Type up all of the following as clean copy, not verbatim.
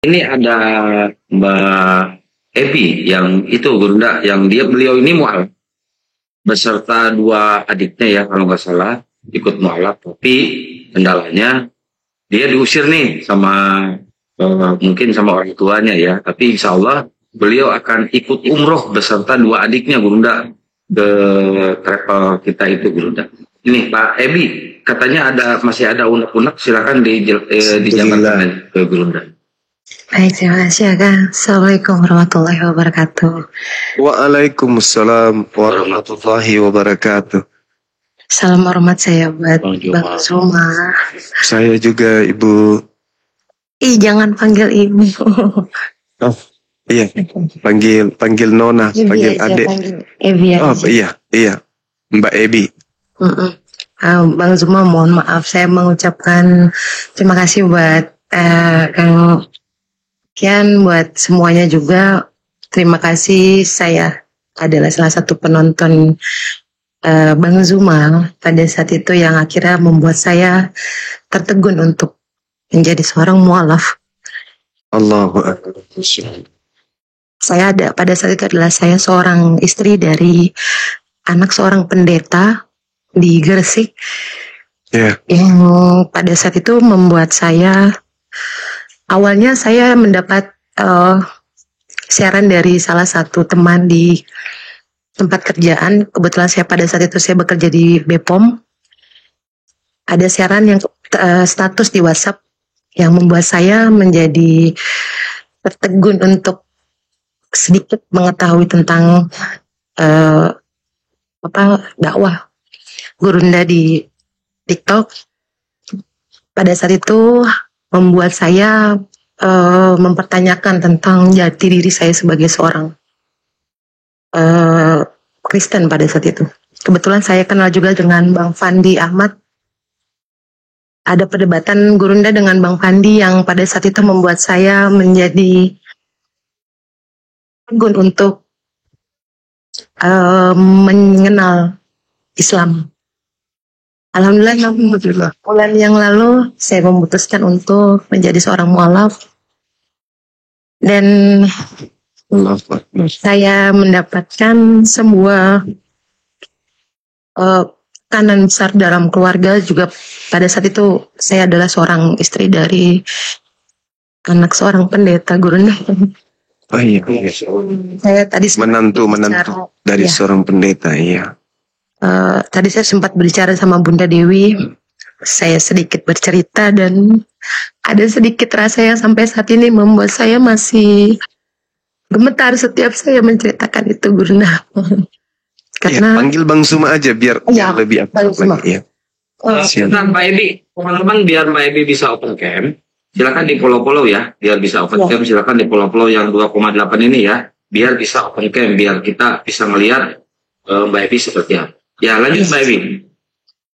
Ini ada Mbak Ebi yang itu Gurunda, yang beliau ini mualaf beserta dua adiknya ya kalau nggak salah ikut mualaf, tapi kendalanya dia diusir nih sama mungkin sama orang tuanya ya. Tapi insya Allah beliau akan ikut umroh beserta dua adiknya Gurunda ke travel kita itu Gurunda. Ini Pak Ebi katanya masih ada unek-unek, silakan dijabarkan ke Gurunda. Baik, terima kasih ya Kang. Assalamualaikum warahmatullahi wabarakatuh. Waalaikumsalam warahmatullahi wabarakatuh. Salam hormat saya buat Bang Zuma. Saya juga Ibu. Jangan panggil Ibu. Oh iya, panggil Nona, panggil Adek. Ebi Oh iya, Mbak Ebi. Bang Zuma, mohon maaf saya mengucapkan terima kasih buat Kang Kian, buat semuanya juga. Terima kasih, saya adalah salah satu penonton Bang Zuma pada saat itu yang akhirnya membuat saya tertegun untuk menjadi seorang mualaf. Allahu Akbar. Pada saat itu adalah saya seorang istri dari anak seorang pendeta di Gresik. Yang pada saat itu membuat saya, awalnya saya mendapat siaran dari salah satu teman di tempat kerjaan. Kebetulan saya pada saat itu saya bekerja di BPOM. Ada siaran yang status di WhatsApp yang membuat saya menjadi tertegun untuk sedikit mengetahui tentang dakwah Gurunda di TikTok. Pada saat itu membuat saya mempertanyakan tentang jati diri saya sebagai seorang Kristen pada saat itu. Kebetulan saya kenal juga dengan Bang Fandi Ahmad. Ada perdebatan Gurunda dengan Bang Fandi yang pada saat itu membuat saya menjadi tertegun untuk mengenal Islam. Alhamdulillah, bulan yang lalu saya memutuskan untuk menjadi seorang mualaf dan saya mendapatkan sebuah tekanan besar dalam keluarga juga. Pada saat itu saya adalah seorang istri dari anak seorang pendeta Gurunda. Oh iya. Saya tadi menantu dari seorang pendeta, iya. Tadi saya sempat berbicara sama Bunda Dewi, saya sedikit bercerita dan ada sedikit rasa yang sampai saat ini membuat saya masih gemetar setiap saya menceritakan itu Gurunda. Karena panggil Bang Zuma aja biar lebih akrab lagi ya. Silakan Mbak Ebi, teman-teman, biar Mbak Ebi bisa open cam, silakan di follow ya, biar bisa open cam, silakan di follow yang 2,8 ini ya, biar bisa open cam, biar kita bisa melihat Mbak Ebi seperti apa. Ya, lanjut Mbak Ebi.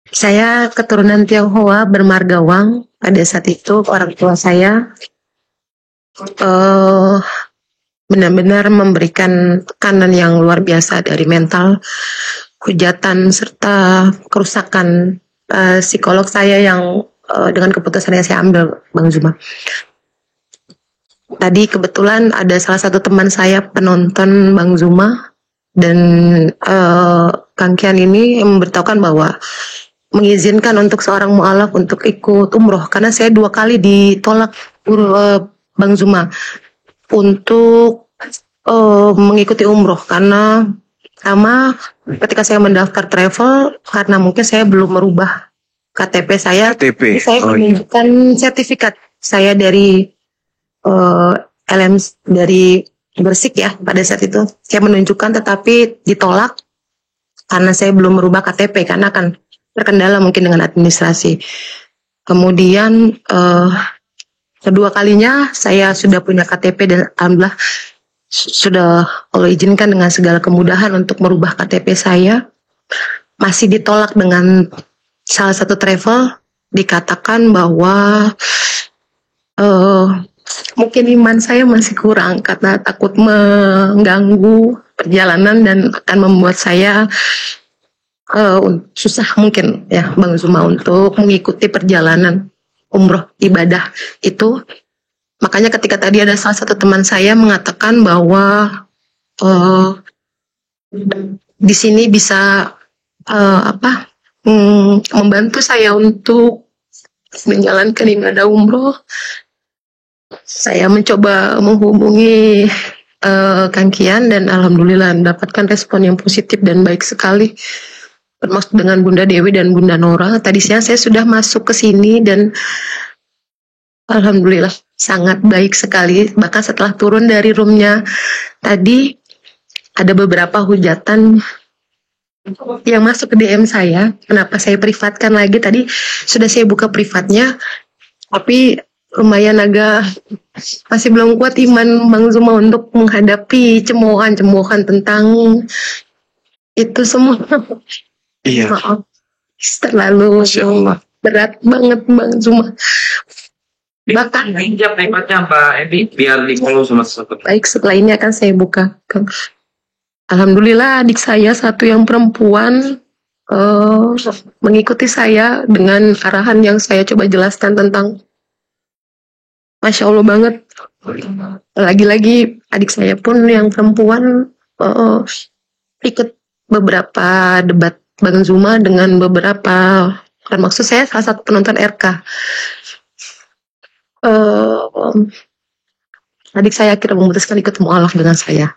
Saya keturunan Tionghoa bermarga Wang. Pada saat itu orang tua saya benar-benar memberikan tekanan yang luar biasa dari mental, hujatan serta kerusakan psikolog saya yang dengan keputusan yang saya ambil, Bang Zuma. Tadi kebetulan ada salah satu teman saya penonton Bang Zuma dan Kang Kian ini memberitahukan bahwa mengizinkan untuk seorang mualaf untuk ikut umroh, karena saya 2 kali ditolak Bang Zuma untuk mengikuti umroh karena ketika saya mendaftar travel, karena mungkin saya belum merubah KTP saya. Saya menunjukkan sertifikat saya dari dari Gresik ya. Pada saat itu saya menunjukkan tetapi ditolak karena saya belum merubah KTP, karena akan terkendala mungkin dengan administrasi. Kemudian kedua kalinya saya sudah punya KTP dan alhamdulillah sudah Allah izinkan dengan segala kemudahan untuk merubah KTP saya. Masih ditolak dengan salah satu travel, dikatakan bahwa mungkin iman saya masih kurang karena takut mengganggu perjalanan dan akan membuat saya susah mungkin ya Bang Zuma untuk mengikuti perjalanan umroh ibadah itu. Makanya ketika tadi ada salah satu teman saya mengatakan bahwa di sini bisa membantu saya untuk menjalankan ibadah umroh. Saya mencoba menghubungi Kang Kian dan alhamdulillah mendapatkan respon yang positif dan baik sekali, termasuk dengan Bunda Dewi dan Bunda Nora. Tadi siang saya sudah masuk ke sini dan alhamdulillah sangat baik sekali. Bahkan setelah turun dari roomnya tadi ada beberapa hujatan yang masuk ke DM saya. Kenapa saya privatkan lagi? Tadi sudah saya buka privatnya, tapi lumayan agak masih belum kuat iman Bang Zuma untuk menghadapi cemoohan-cemoohan tentang itu semua. Iya. Maaf, terlalu berat banget Bang Zuma. Bahkan pinjam iPadnya Mbak Ebi biar di follow sama sesuatu. Baik, setelah ini akan saya buka. Alhamdulillah adik saya satu yang perempuan mengikuti saya dengan arahan yang saya coba jelaskan tentang Masya Allah banget. Lagi-lagi adik saya pun yang perempuan ikut beberapa debat Bang Zuma dengan beberapa, maksud saya salah satu penonton RK. Adik saya akhirnya memutuskan ikut mu'alaf dengan saya.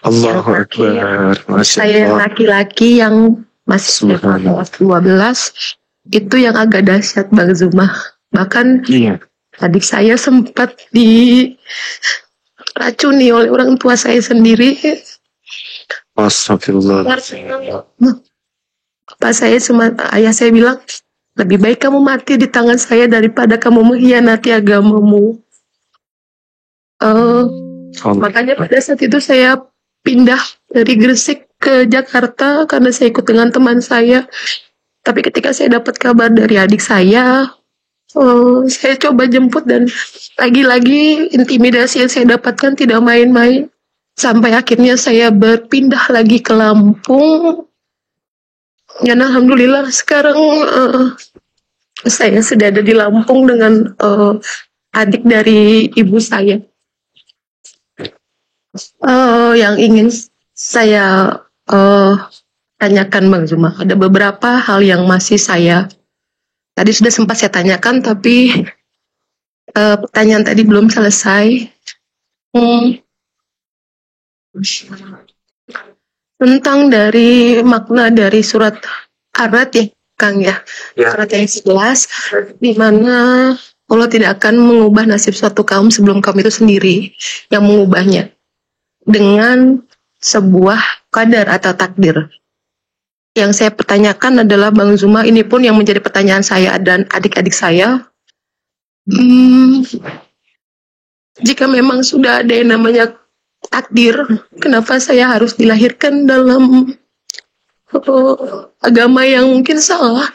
Allahu Akbar. Saya yang laki-laki yang masih 12 itu yang agak dahsyat Bang Zuma. Bahkan adik saya sempat diracuni oleh orang tua saya sendiri. Astagfirullah. Ayah saya bilang, lebih baik kamu mati di tangan saya daripada kamu mengkhianati agamamu. Makanya pada saat itu saya pindah dari Gresik ke Jakarta karena saya ikut dengan teman saya. Tapi ketika saya dapat kabar dari adik saya coba jemput dan lagi-lagi intimidasi yang saya dapatkan tidak main-main. Sampai akhirnya saya berpindah lagi ke Lampung. Dan alhamdulillah sekarang saya sudah ada di Lampung dengan adik dari ibu saya. Yang ingin saya tanyakan Bang Zuma, ada beberapa hal yang masih tadi sudah sempat saya tanyakan, tapi pertanyaan tadi belum selesai. Tentang dari makna dari surat Ar-Ra'd ya Kang ya. Surat yang 11 di mana Allah tidak akan mengubah nasib suatu kaum sebelum kaum itu sendiri yang mengubahnya dengan sebuah qadar atau takdir. Yang saya pertanyakan adalah Bang Zuma, ini pun yang menjadi pertanyaan saya dan adik-adik saya. Jika memang sudah ada yang namanya takdir, kenapa saya harus dilahirkan dalam agama yang mungkin salah?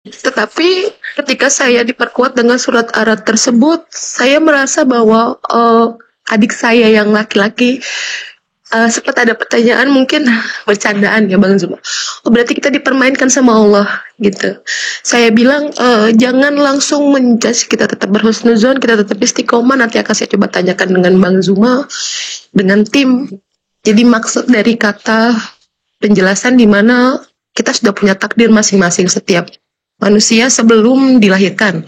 Tetapi ketika saya diperkuat dengan surat Ar-Ra'd tersebut, saya merasa bahwa adik saya yang laki-laki sempat ada pertanyaan, mungkin bercandaan ya Bang Zuma. Berarti kita dipermainkan sama Allah gitu. Saya bilang jangan langsung menjudge, kita tetap berhusnuzon, kita tetap istiqomah. Nanti akan saya coba tanyakan dengan Bang Zuma, dengan tim. Jadi maksud dari kata penjelasan di mana kita sudah punya takdir masing-masing setiap manusia sebelum dilahirkan.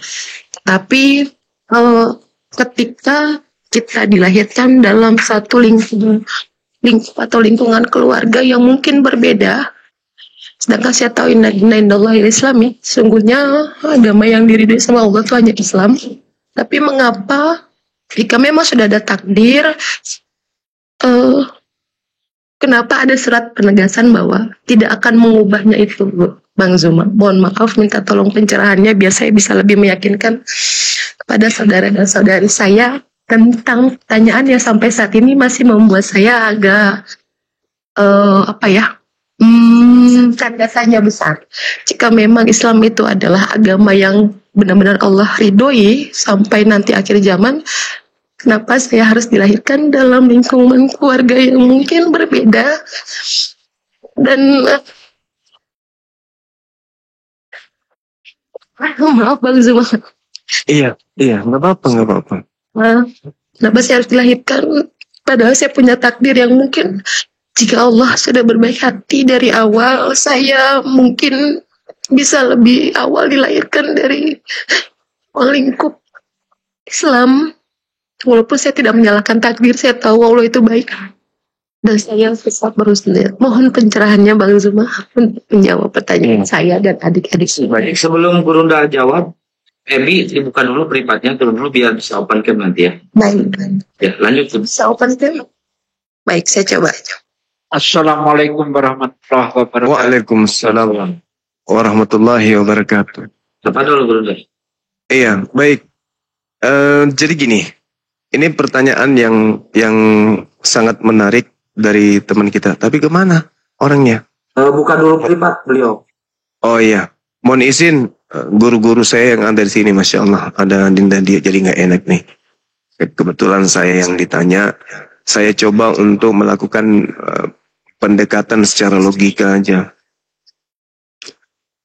Tapi ketika kita dilahirkan dalam satu lingkup atau lingkungan keluarga yang mungkin berbeda, sedangkan saya tahu inna indallahi Islami, sungguhnya agama yang diridhoi sama Allah itu hanya Islam. Tapi mengapa jika memang sudah ada takdir, kenapa ada surat penegasan bahwa tidak akan mengubahnya itu, Bang Zuma? Mohon maaf, minta tolong pencerahannya biar saya bisa lebih meyakinkan kepada saudara dan saudari saya tentang pertanyaan yang sampai saat ini masih membuat saya agak tanda tanya besar. Jika memang Islam itu adalah agama yang benar-benar Allah ridhoi sampai nanti akhir zaman, kenapa saya harus dilahirkan dalam lingkungan keluarga yang mungkin berbeda? Dan maaf Bang Zuma, Iya, nggak apa-apa, nggak apa-apa. Nah, kenapa saya harus dilahirkan? Padahal saya punya takdir yang mungkin jika Allah sudah berbaik hati dari awal, saya mungkin bisa lebih awal dilahirkan dari lingkup Islam. Walaupun saya tidak menyalahkan takdir, saya tahu Allah itu baik. Dan saya tetap berusaha. Mohon pencerahannya Bang Zuma untuk menjawab pertanyaan saya dan adik-adik Baik, sebelum Gurunda jawab, Ebi dibuka dulu peripatnya, turun dulu biar bisa open cam nanti ya. Baik. Ya, lanjut. Bisa open cam? Baik, saya coba. Assalamualaikum warahmatullahi wabarakatuh. Waalaikumsalam warahmatullahi wabarakatuh. Apa dulu Gurunda? Iya, baik. Jadi gini, ini pertanyaan yang sangat menarik dari teman kita. Tapi kemana orangnya? Buka dulu privat beliau. Oh iya, mohon izin guru-guru saya yang ada di sini, masya Allah ada Dinda dia, jadi nggak enak nih. Kebetulan saya yang ditanya, saya coba untuk melakukan pendekatan secara logika aja.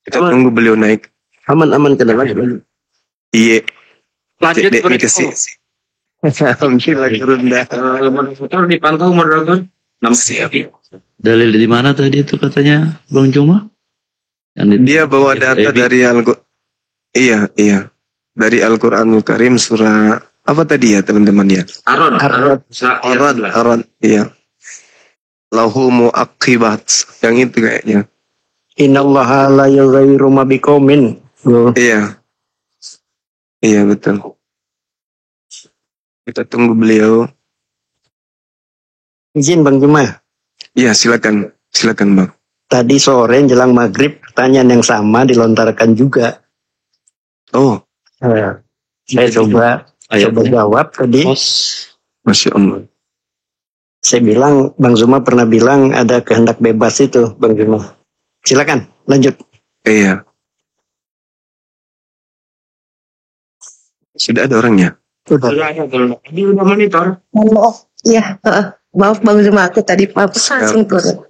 Kita tunggu beliau naik. Aman ke dalam. Iya. Lanjut Dek, berikut. Alhamdulillah Gurunda. Moderator dipantau moderator. Nama Ebi. Dalil di mana tadi itu katanya Bang Juma? Dia bawa data dari Iya. Dari Al-Qur'anul Karim surah apa tadi ya teman-teman ya? Aron. Iya. Lahu mu'aqibat. Yang itu kayaknya. Innallaha la yughayyiru ma biqaumin. Iya betul. Kita tunggu beliau. Izin Bang Juma. Iya silakan Bang. Tadi sore jelang maghrib pertanyaan yang sama dilontarkan juga. Oh. Saya coba jawab tadi. Masya Allah. Saya bilang Bang Zuma pernah bilang ada kehendak bebas itu Bang Zuma. Silakan lanjut. Iya. Sudah ada orangnya? Sudah ada. Ini udah monitor. Maaf, ya, maaf Bang Zuma, aku tadi langsung turun.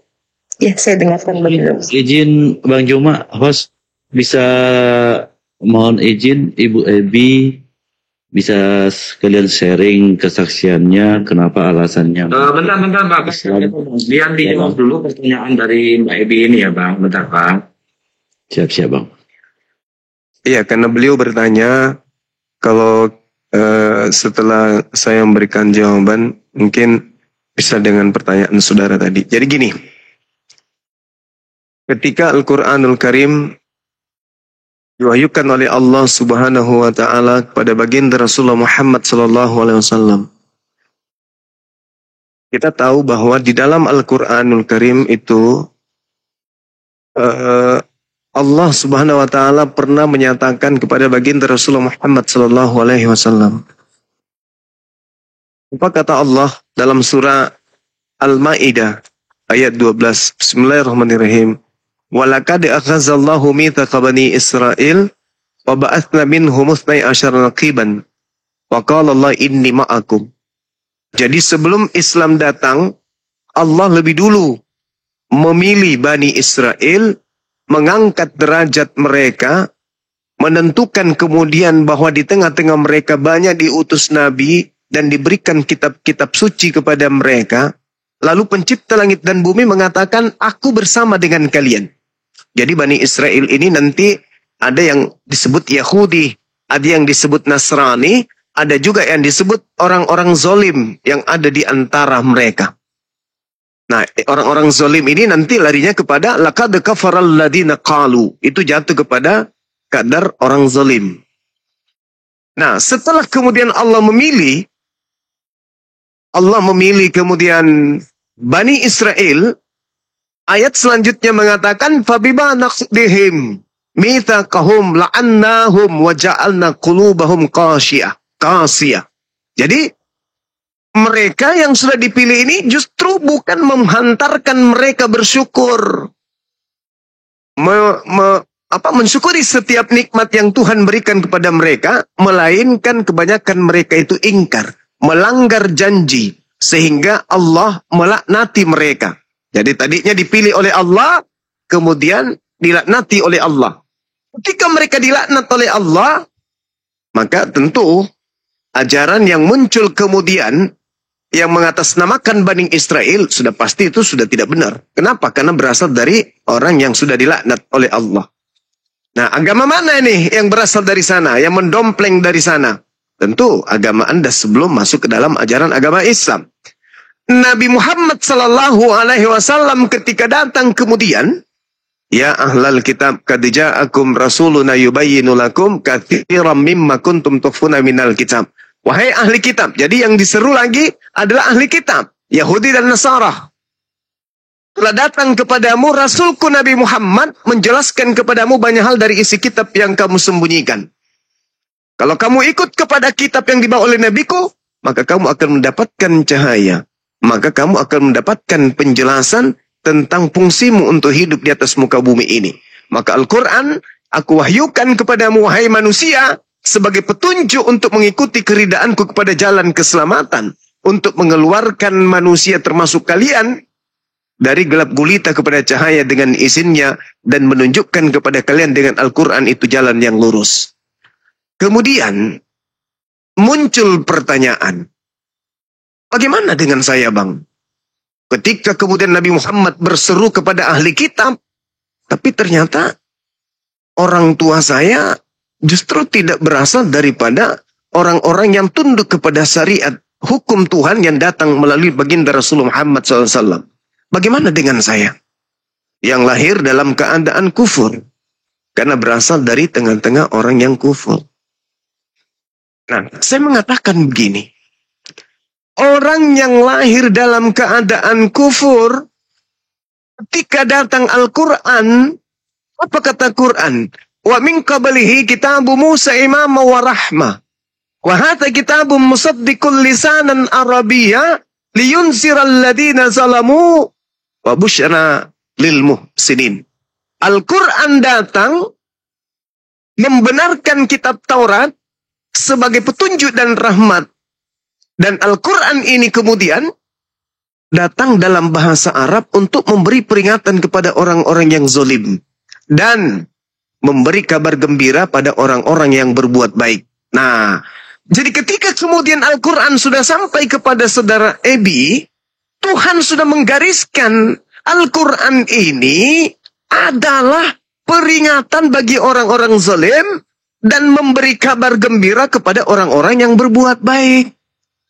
Ya, saya dengarkan Bang Zuma. Izin Bang Juma, host bisa mohon izin Ibu Ebi bisa sekalian sharing kesaksiannya, kenapa alasannya. Bentar Pak. Biar dijawab dulu pertanyaan dari Mbak Ebi ini ya Bang. Bentar Pak. Siap Bang. Iya, karena beliau bertanya kalau setelah saya memberikan jawaban mungkin bisa dengan pertanyaan saudara tadi. Jadi gini, ketika Al-Quranul Karim diwahyukan oleh Allah Subhanahu wa taala kepada baginda Rasulullah Muhammad sallallahu alaihi wasallam. Kita tahu bahwa di dalam Al-Quranul Karim itu Allah Subhanahu wa taala pernah menyatakan kepada baginda Rasulullah Muhammad sallallahu alaihi wasallam. Apa kata Allah dalam surah Al-Maidah ayat 12? Bismillahirrahmanirrahim. Walaqad akhazallahu mitsaqa bani Israil wa ba'atsna minhum 12 naqiban wa qala Allah inni ma'akum. Jadi sebelum Islam datang, Allah lebih dulu memilih Bani Israel, mengangkat derajat mereka, menentukan kemudian bahwa di tengah-tengah mereka banyak diutus Nabi dan diberikan kitab-kitab suci kepada mereka. Lalu pencipta langit dan bumi mengatakan, aku bersama dengan kalian. Jadi Bani Israel ini nanti ada yang disebut Yahudi, ada yang disebut Nasrani, ada juga yang disebut orang-orang zolim yang ada di antara mereka. Nah, orang-orang zolim ini nanti larinya kepada laqad kafaral ladina qalu. Itu jatuh kepada kadar orang zolim. Nah, setelah kemudian Allah memilih kemudian Bani Israel, ayat selanjutnya mengatakan fabima naqdihim mitsaqahum la'annahum wa ja'alna qulubahum qasiyah. Jadi mereka yang sudah dipilih ini justru bukan menghantarkan mereka bersyukur. Mensyukuri setiap nikmat yang Tuhan berikan kepada mereka, melainkan kebanyakan mereka itu ingkar, melanggar janji, sehingga Allah melaknati mereka. Jadi tadinya dipilih oleh Allah, kemudian dilaknati oleh Allah. Ketika mereka dilaknat oleh Allah, Maka tentu ajaran yang muncul kemudian yang mengatasnamakan Bani Israel sudah pasti itu sudah tidak benar. Kenapa? Karena berasal dari orang yang sudah dilaknat oleh Allah. Nah, agama mana ini yang berasal dari sana, yang mendompleng dari sana? Tentu agama Anda sebelum masuk ke dalam ajaran agama Islam. Nabi Muhammad sallallahu alaihi wasallam ketika datang kemudian, ya ahlal kitab qad ja'akum rasuluna yubayyinu lakum katsiran mimma kuntum tukhfuna minal kitab. Wahai ahli kitab. Jadi yang diseru lagi adalah ahli kitab, Yahudi dan Nasara. Telah datang kepadamu Rasulku Nabi Muhammad menjelaskan kepadamu banyak hal dari isi kitab yang kamu sembunyikan. Kalau kamu ikut kepada kitab yang dibawa oleh Nabiku, maka kamu akan mendapatkan cahaya. Maka kamu akan mendapatkan penjelasan tentang fungsimu untuk hidup di atas muka bumi ini. Maka Al-Quran aku wahyukan kepadamu wahai manusia sebagai petunjuk untuk mengikuti keridaanku kepada jalan keselamatan. Untuk mengeluarkan manusia termasuk kalian dari gelap gulita kepada cahaya dengan izinnya dan menunjukkan kepada kalian dengan Al-Quran itu jalan yang lurus. Kemudian muncul pertanyaan, bagaimana dengan saya bang? Ketika kemudian Nabi Muhammad berseru kepada ahli kitab, tapi ternyata orang tua saya justru tidak berasal daripada orang-orang yang tunduk kepada syariat hukum Tuhan yang datang melalui baginda Rasulullah Muhammad SAW. Bagaimana dengan saya? Yang lahir dalam keadaan kufur. Karena berasal dari tengah-tengah orang yang kufur. Nah, saya mengatakan begini. Orang yang lahir dalam keadaan kufur, ketika datang Al-Quran, apa kata Quran? Wa min qablihi kitabu Musa imama wa rahmah. Wa hadha kitabun musaddiqul lisanan arabiyya liyunziral ladina zalamu wa busyra lil muhsinin. Al-Quran datang membenarkan kitab Taurat sebagai petunjuk dan rahmat. Dan Al-Quran ini kemudian datang dalam bahasa Arab untuk memberi peringatan kepada orang-orang yang zalim. Dan memberi kabar gembira pada orang-orang yang berbuat baik. Nah, jadi ketika kemudian Al-Quran sudah sampai kepada saudara Ebi, Tuhan sudah menggariskan Al-Quran ini adalah peringatan bagi orang-orang zalim dan memberi kabar gembira kepada orang-orang yang berbuat baik.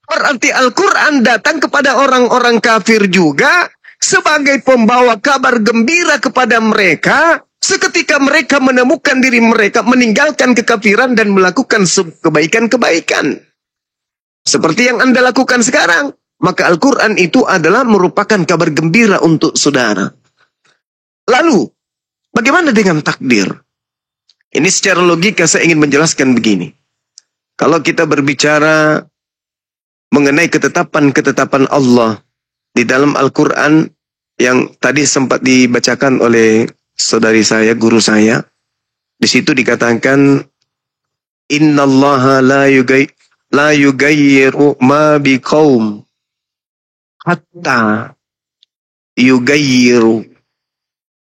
Berarti Al-Quran datang kepada orang-orang kafir juga sebagai pembawa kabar gembira kepada mereka seketika mereka menemukan diri mereka meninggalkan kekafiran dan melakukan kebaikan-kebaikan. Seperti yang Anda lakukan sekarang. Maka Al-Quran itu adalah merupakan kabar gembira untuk saudara. Lalu, bagaimana dengan takdir? Ini secara logika saya ingin menjelaskan begini. Kalau kita berbicara mengenai ketetapan-ketetapan Allah di dalam Al-Quran yang tadi sempat dibacakan oleh saudari saya, guru saya. Di situ dikatakan, Innallaha la yugayyiru ma biqaum hatta yugayyiru.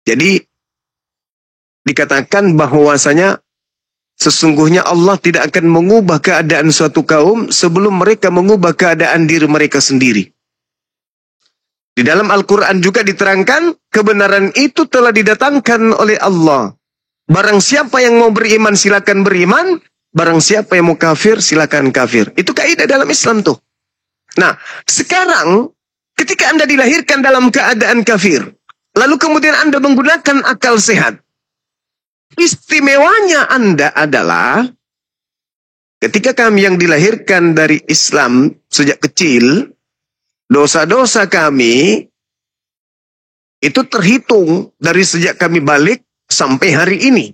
Jadi dikatakan bahwasanya sesungguhnya Allah tidak akan mengubah keadaan suatu kaum sebelum mereka mengubah keadaan diri mereka sendiri. Di dalam Al-Quran juga diterangkan kebenaran itu telah didatangkan oleh Allah. Barang siapa yang mau beriman silakan beriman, barang siapa yang mau kafir silakan kafir. Itu kaidah dalam Islam tuh. Nah, sekarang ketika Anda dilahirkan dalam keadaan kafir, lalu kemudian Anda menggunakan akal sehat. Istimewanya Anda adalah ketika kami yang dilahirkan dari Islam sejak kecil, dosa-dosa kami itu terhitung dari sejak kami balik sampai hari ini.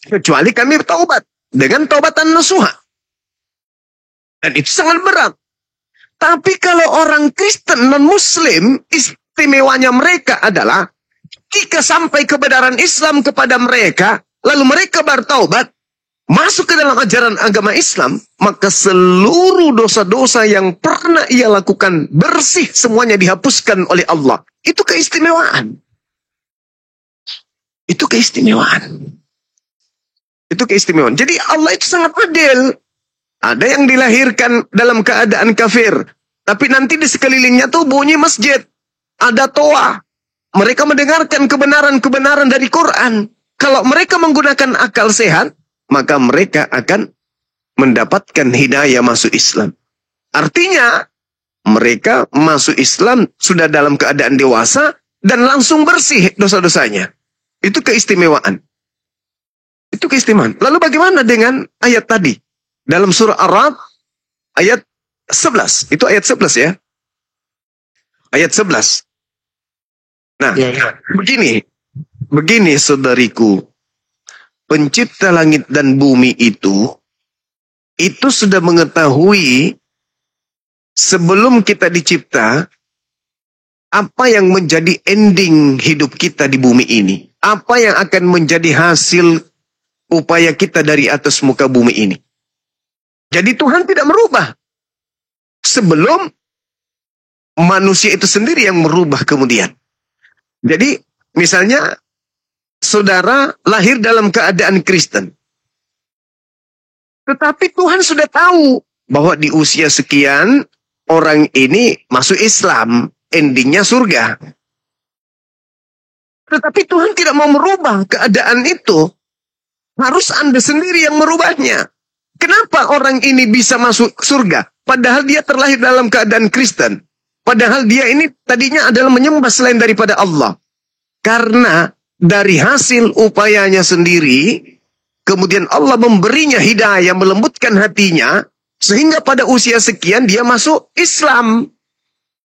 Kecuali kami bertaubat dengan taubatan nasuha. Dan itu sangat berat. Tapi kalau orang Kristen non-Muslim, istimewanya mereka adalah jika sampai kebenaran Islam kepada mereka, lalu mereka bertaubat, masuk ke dalam ajaran agama Islam, maka seluruh dosa-dosa yang pernah ia lakukan bersih semuanya dihapuskan oleh Allah. Itu keistimewaan. Itu keistimewaan. Itu keistimewaan. Jadi Allah itu sangat adil. Ada yang dilahirkan dalam keadaan kafir. Tapi nanti di sekelilingnya tuh bunyi masjid. Ada toa. Mereka mendengarkan kebenaran-kebenaran dari Quran. Kalau mereka menggunakan akal sehat, maka mereka akan mendapatkan hidayah masuk Islam. Artinya, mereka masuk Islam sudah dalam keadaan dewasa dan langsung bersih dosa-dosanya. Itu keistimewaan. Itu keistimewaan. Lalu bagaimana dengan ayat tadi? Dalam surah Ar-Ra'd, ayat 11. Itu ayat 11 ya. Ayat 11. Nah, begini saudariku. Pencipta langit dan bumi itu sudah mengetahui sebelum kita dicipta, apa yang menjadi ending hidup kita di bumi ini. Apa yang akan menjadi hasil upaya kita dari atas muka bumi ini. Jadi Tuhan tidak merubah. Sebelum manusia itu sendiri yang merubah kemudian. Jadi misalnya saudara lahir dalam keadaan Kristen. Tetapi Tuhan sudah tahu bahwa di usia sekian orang ini masuk Islam, endingnya surga. Tetapi Tuhan tidak mau merubah keadaan itu. Harus Anda sendiri yang merubahnya. Kenapa orang ini bisa masuk surga? Padahal dia terlahir dalam keadaan Kristen. Padahal dia ini tadinya adalah menyembah selain daripada Allah. Karena dari hasil upayanya sendiri, kemudian Allah memberinya hidayah, melembutkan hatinya, sehingga pada usia sekian dia masuk Islam.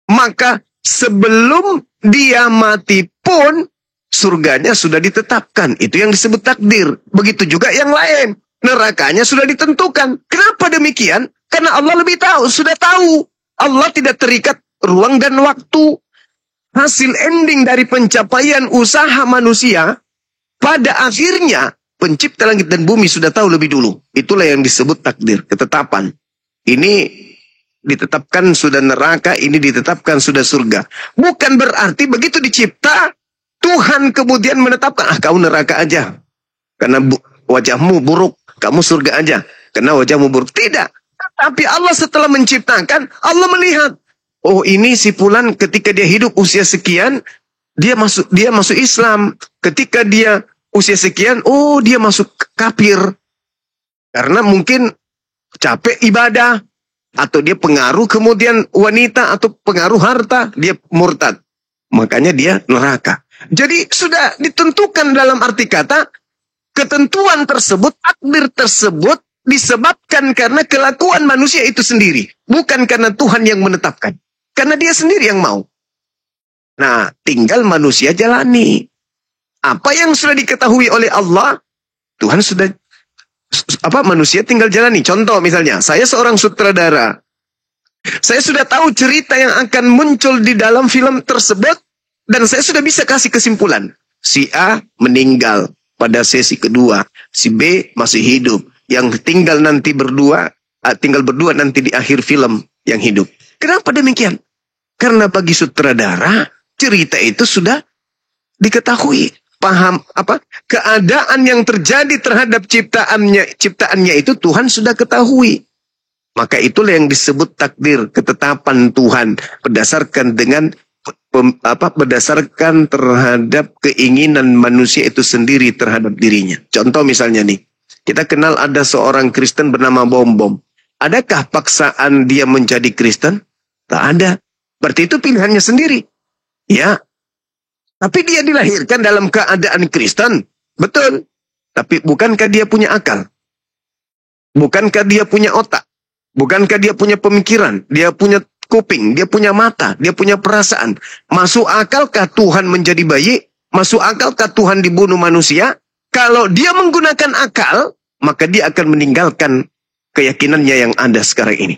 Maka sebelum dia mati pun, surganya sudah ditetapkan. Itu yang disebut takdir. Begitu juga yang lain. Nerakanya sudah ditentukan. Kenapa demikian? Karena Allah lebih tahu, sudah tahu. Allah tidak terikat ruang dan waktu. Hasil ending dari pencapaian usaha manusia, pada akhirnya pencipta langit dan bumi sudah tahu lebih dulu. Itulah yang disebut takdir, ketetapan. Ini ditetapkan sudah neraka, ini ditetapkan sudah surga. Bukan berarti begitu dicipta, Tuhan kemudian menetapkan, kau neraka aja. Karena wajahmu buruk, kamu surga aja. Karena wajahmu buruk. Tidak. Tapi Allah setelah menciptakan, Allah melihat, oh ini si fulan ketika dia hidup usia sekian, dia masuk Islam. Ketika dia usia sekian, oh dia masuk kafir. Karena mungkin capek ibadah, atau dia pengaruh kemudian wanita, atau pengaruh harta, dia murtad. Makanya dia neraka. Jadi sudah ditentukan dalam arti kata, ketentuan tersebut, takdir tersebut, disebabkan karena kelakuan manusia itu sendiri. Bukan karena Tuhan yang menetapkan. Karena dia sendiri yang mau. Nah, tinggal manusia jalani. Apa yang sudah diketahui oleh Allah, Tuhan sudah, manusia tinggal jalani. Contoh misalnya, saya seorang sutradara. Saya sudah tahu cerita yang akan muncul di dalam film tersebut, dan saya sudah bisa kasih kesimpulan. Si A meninggal pada sesi kedua, si B masih hidup. Yang tinggal berdua nanti di akhir film yang hidup. Kenapa demikian? Karena bagi sutradara, cerita itu sudah diketahui. Paham keadaan yang terjadi terhadap ciptaannya itu Tuhan sudah ketahui. Maka itulah yang disebut takdir, ketetapan Tuhan berdasarkan terhadap keinginan manusia itu sendiri terhadap dirinya. Contoh misalnya nih, kita kenal ada seorang Kristen bernama Bom Bom. Adakah paksaan dia menjadi Kristen? Tak ada. Berarti itu pilihannya sendiri. Ya. Tapi dia dilahirkan dalam keadaan Kristen. Betul. Tapi bukankah dia punya akal? Bukankah dia punya otak? Bukankah dia punya pemikiran? Dia punya kuping, dia punya mata, dia punya perasaan. Masuk akalkah Tuhan menjadi bayi? Masuk akalkah Tuhan dibunuh manusia? Kalau dia menggunakan akal, maka dia akan meninggalkan keyakinannya yang ada sekarang ini.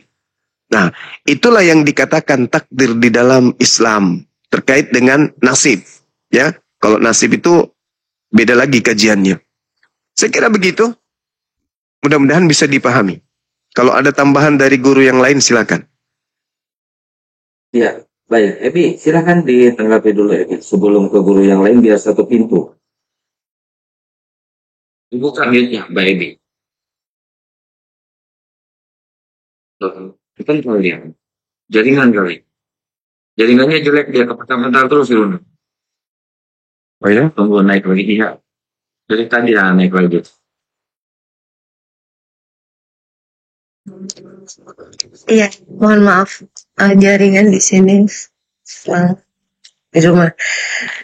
Nah, itulah yang dikatakan takdir di dalam Islam terkait dengan nasib. Ya, kalau nasib itu beda lagi kajiannya. Saya kira begitu. Mudah-mudahan bisa dipahami. Kalau ada tambahan dari guru yang lain, silakan. Ya, baik. Ebi, silakan ditanggapi dulu Ebi. Sebelum ke guru yang lain, biar satu pintu. Bukan dia Mbak Ebi. Bukan kalau dia. Jaringan kali. Jaringannya jelek, dia kepentar-pentar terus dulu. Oh ya? Tunggu naik lagi dia. Jadi tadi naik lagi. Iya, mohon maaf. Jaringan di sini di rumah.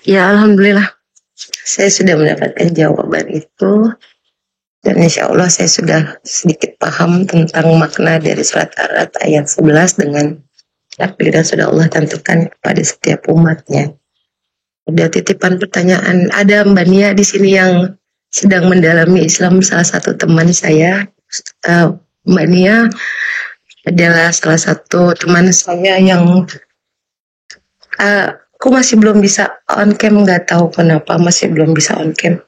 Ya, alhamdulillah. Saya sudah mendapatkan jawaban itu. Dan insya Allah saya sudah sedikit paham tentang makna dari surat Ar-Ra'd ayat 11 dengan takdir yang sudah Allah tentukan kepada setiap umatnya. Ada titipan pertanyaan. Ada Mbak Nia di sini yang sedang mendalami Islam, salah satu teman saya. Mbak Nia adalah salah satu teman saya yang aku masih belum bisa on cam, nggak tahu kenapa masih belum bisa on cam.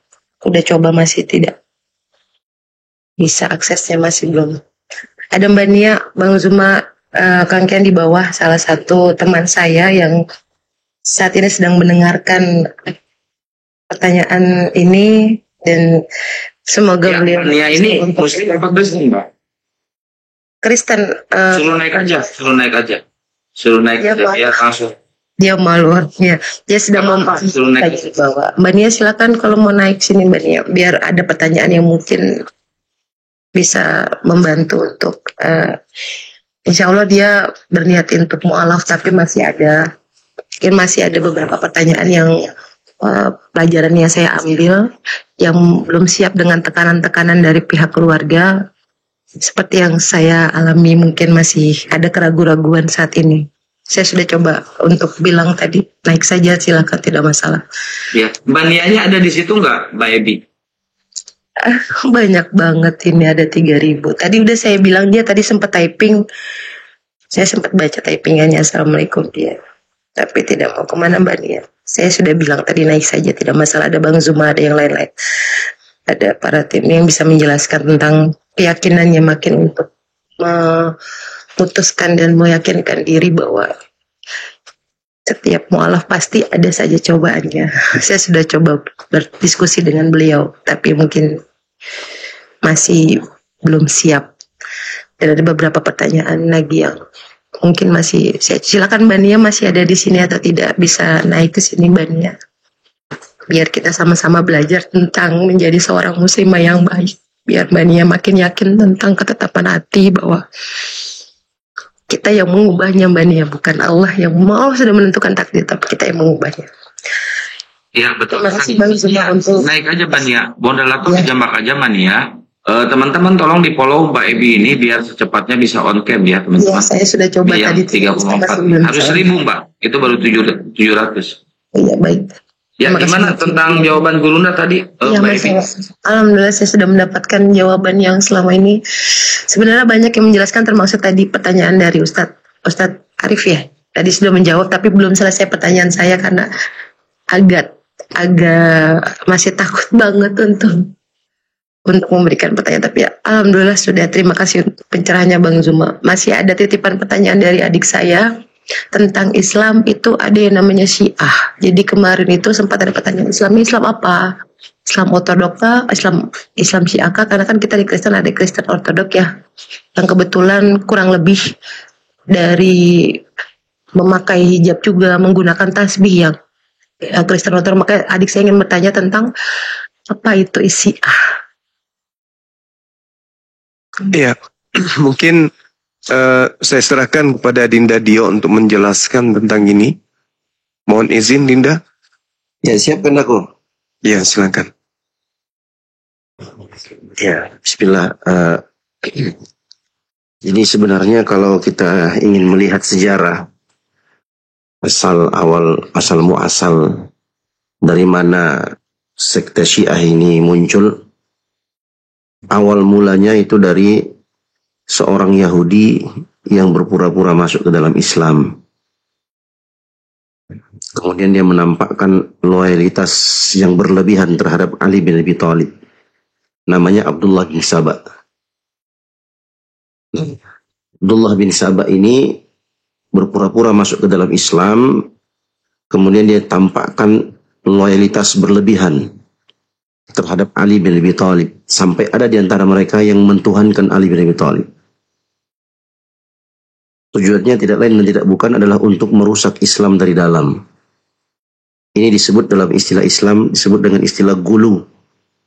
Udah coba masih tidak bisa, aksesnya masih belum. Ada Mbak Nia, Bang Zuma, Kang Kian di bawah, salah satu teman saya yang saat ini sedang mendengarkan pertanyaan ini, dan semoga beliau Nia ini Muslim apa Kristen, Mbak? Kristen. Suruh naik aja. Suruh naik Ya, aja, langsung. Dia malu, ya. Dia sedang Suruh naik. di bawah. Mbak Nia silakan kalau mau naik sini Mbak Nia, biar ada pertanyaan yang mungkin bisa membantu untuk insya Allah dia berniat untuk mu'alaf, tapi masih ada beberapa pertanyaan yang pelajaran yang saya ambil yang belum siap dengan tekanan-tekanan dari pihak keluarga, seperti yang saya alami. Mungkin masih ada keraguan-raguan saat ini. Saya sudah coba untuk bilang tadi, naik saja silakan, tidak masalah. Ya, Mbak Nianya ada di situ nggak, Mbak Ebi? Banyak banget ini, ada 3.000. Tadi udah saya bilang, dia tadi sempat typing. Saya sempat baca typingannya, Assalamualaikum dia. Tapi tidak mau kemana Mbak Nia. Saya sudah bilang tadi naik saja, tidak masalah. Ada Bang Zuma, ada yang lain-lain. Ada para tim yang bisa menjelaskan tentang keyakinannya makin untuk memutuskan dan meyakinkan diri bahwa setiap mu'alaf pasti ada saja cobaannya. Saya sudah coba berdiskusi dengan beliau, tapi mungkin masih belum siap. Dan ada beberapa pertanyaan lagi yang mungkin masih. Saya silakan Mbak Nia, masih ada di sini atau tidak, bisa naik ke sini Mbak Nia. Biar kita sama-sama belajar tentang menjadi seorang muslimah yang baik. Biar Mbak Nia makin yakin tentang ketetapan hati bahwa kita yang mengubahnya Mbak Nia, bukan Allah yang mau sudah menentukan takdir, tapi kita yang mengubahnya. Iya betul. Terima kasih Bang Zuma untuk naik aja Mbak Nia. Bondel aku dijambak aja Mbak Nia. Teman-teman tolong di follow Mbak Ebi ini biar secepatnya bisa on cam ya teman-teman. Ya, saya sudah coba yang tadi 3,4 harus 1.000 Mbak. Itu baru 700. Iya baik. Ya, gimana tentang jawaban Gurunda tadi, Iya, Mbak Ebi? Alhamdulillah saya sudah mendapatkan jawaban yang selama ini. Sebenarnya banyak yang menjelaskan, termasuk tadi pertanyaan dari Ustadz Arif ya. Tadi sudah menjawab, tapi belum selesai pertanyaan saya karena agak masih takut banget untuk memberikan pertanyaan. Tapi ya, alhamdulillah sudah. Terima kasih untuk pencerahannya Bang Zuma. Masih ada titipan pertanyaan dari adik saya tentang Islam. Itu ada yang namanya Syiah. Jadi kemarin itu sempat ada pertanyaan, Islam apa? Islam ortodok kah? Islam Syiah kah? Karena kan kita di Kristen ada Kristen ortodok ya, yang kebetulan kurang lebih dari memakai hijab juga, menggunakan tasbih yang Kristen ortodok. Maka adik saya ingin bertanya tentang apa itu Syiah. Iya, mungkin saya serahkan kepada Dinda Dio untuk menjelaskan tentang ini. Mohon izin Dinda. Ya, siapkan aku. Ya, silakan. Ya, bismillah. Jadi sebenarnya kalau kita ingin melihat sejarah asal muasal dari mana sekte Syiah ini muncul, awal mulanya itu dari seorang Yahudi yang berpura-pura masuk ke dalam Islam. Kemudian dia menampakkan loyalitas yang berlebihan terhadap Ali bin Abi Thalib. Namanya Abdullah bin Saba. Abdullah bin Saba ini berpura-pura masuk ke dalam Islam. Kemudian dia tampakkan loyalitas berlebihan terhadap Ali bin Abi Thalib. Sampai ada di antara mereka yang mentuhankan Ali bin Abi Thalib. Tujuannya tidak lain dan tidak bukan adalah untuk merusak Islam dari dalam. Ini disebut dalam istilah Islam, disebut dengan istilah gulu.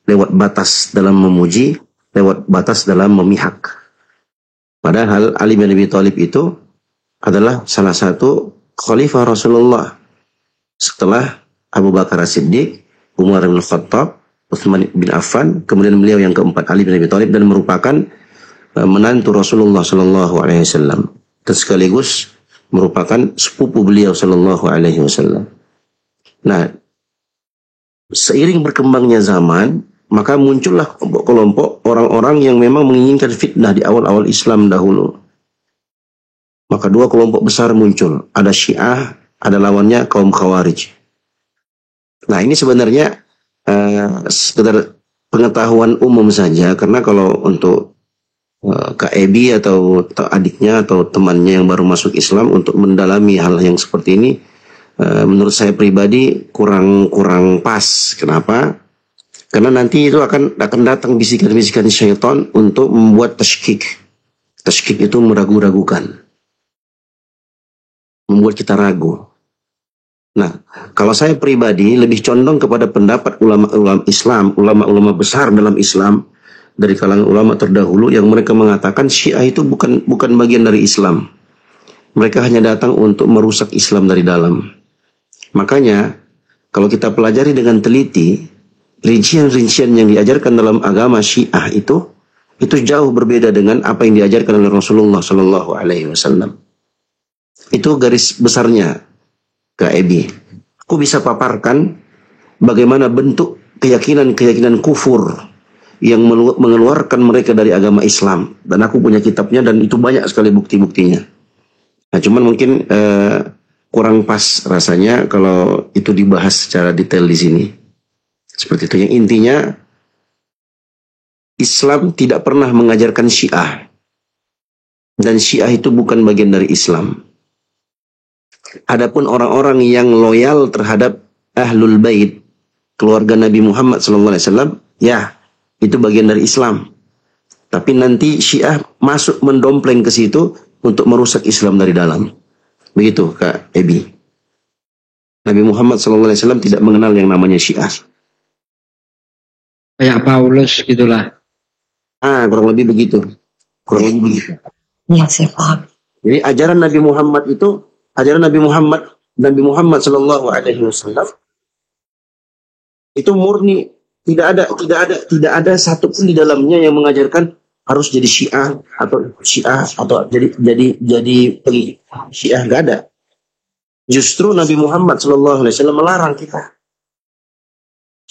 Lewat batas dalam memuji, lewat batas dalam memihak. Padahal Ali bin Abi Thalib itu adalah salah satu khalifah Rasulullah. Setelah Abu Bakar As-Siddiq, Umar bin Khattab, Utsman bin Affan, kemudian beliau yang keempat Ali bin Abi Thalib, dan merupakan menantu Rasulullah sallallahu alaihi wasallam dan sekaligus merupakan sepupu beliau sallallahu alaihi wasallam. Nah, seiring berkembangnya zaman, maka muncullah kelompok orang-orang yang memang menginginkan fitnah di awal-awal Islam dahulu. Maka dua kelompok besar muncul, ada Syiah, ada lawannya kaum Khawarij. Nah, ini sebenarnya sekedar pengetahuan umum saja, karena kalau untuk Kak Ebi atau adiknya atau temannya yang baru masuk Islam untuk mendalami hal yang seperti ini, menurut saya pribadi kurang pas. Kenapa? Karena nanti itu akan datang bisikan-bisikan syaitan untuk membuat tashkik. Tashkik itu meragu-ragukan, membuat kita ragu. Nah, kalau saya pribadi lebih condong kepada pendapat ulama-ulama Islam, ulama-ulama besar dalam Islam dari kalangan ulama terdahulu yang mereka mengatakan Syiah itu bukan bagian dari Islam. Mereka hanya datang untuk merusak Islam dari dalam. Makanya kalau kita pelajari dengan teliti, rincian-rincian yang diajarkan dalam agama Syiah itu jauh berbeda dengan apa yang diajarkan oleh Rasulullah Sallallahu Alaihi Wasallam. Itu garis besarnya, Kak Ebi. Aku bisa paparkan bagaimana bentuk keyakinan kufur yang mengeluarkan mereka dari agama Islam. Dan aku punya kitabnya dan itu banyak sekali bukti-buktinya. Nah, cuman mungkin kurang pas rasanya kalau itu dibahas secara detail di sini. Seperti itu. Yang intinya, Islam tidak pernah mengajarkan Syiah. Dan Syiah itu bukan bagian dari Islam. Adapun orang-orang yang loyal terhadap Ahlul Bait, keluarga Nabi Muhammad SAW, ya, itu bagian dari Islam. Tapi nanti Syiah masuk mendompleng ke situ untuk merusak Islam dari dalam. Begitu, Kak Ebi. Nabi Muhammad SAW tidak mengenal yang namanya Syiah. Kayak Paulus gitulah. Kurang lebih begitu. Ya, saya paham. Jadi ajaran Nabi Muhammad itu, Nabi Muhammad Sallallahu Alaihi Wasallam itu murni, tidak ada satupun di dalamnya yang mengajarkan harus jadi Syiah atau jadi Syiah, nggak ada. Justru Nabi Muhammad Sallallahu Alaihi Wasallam melarang kita.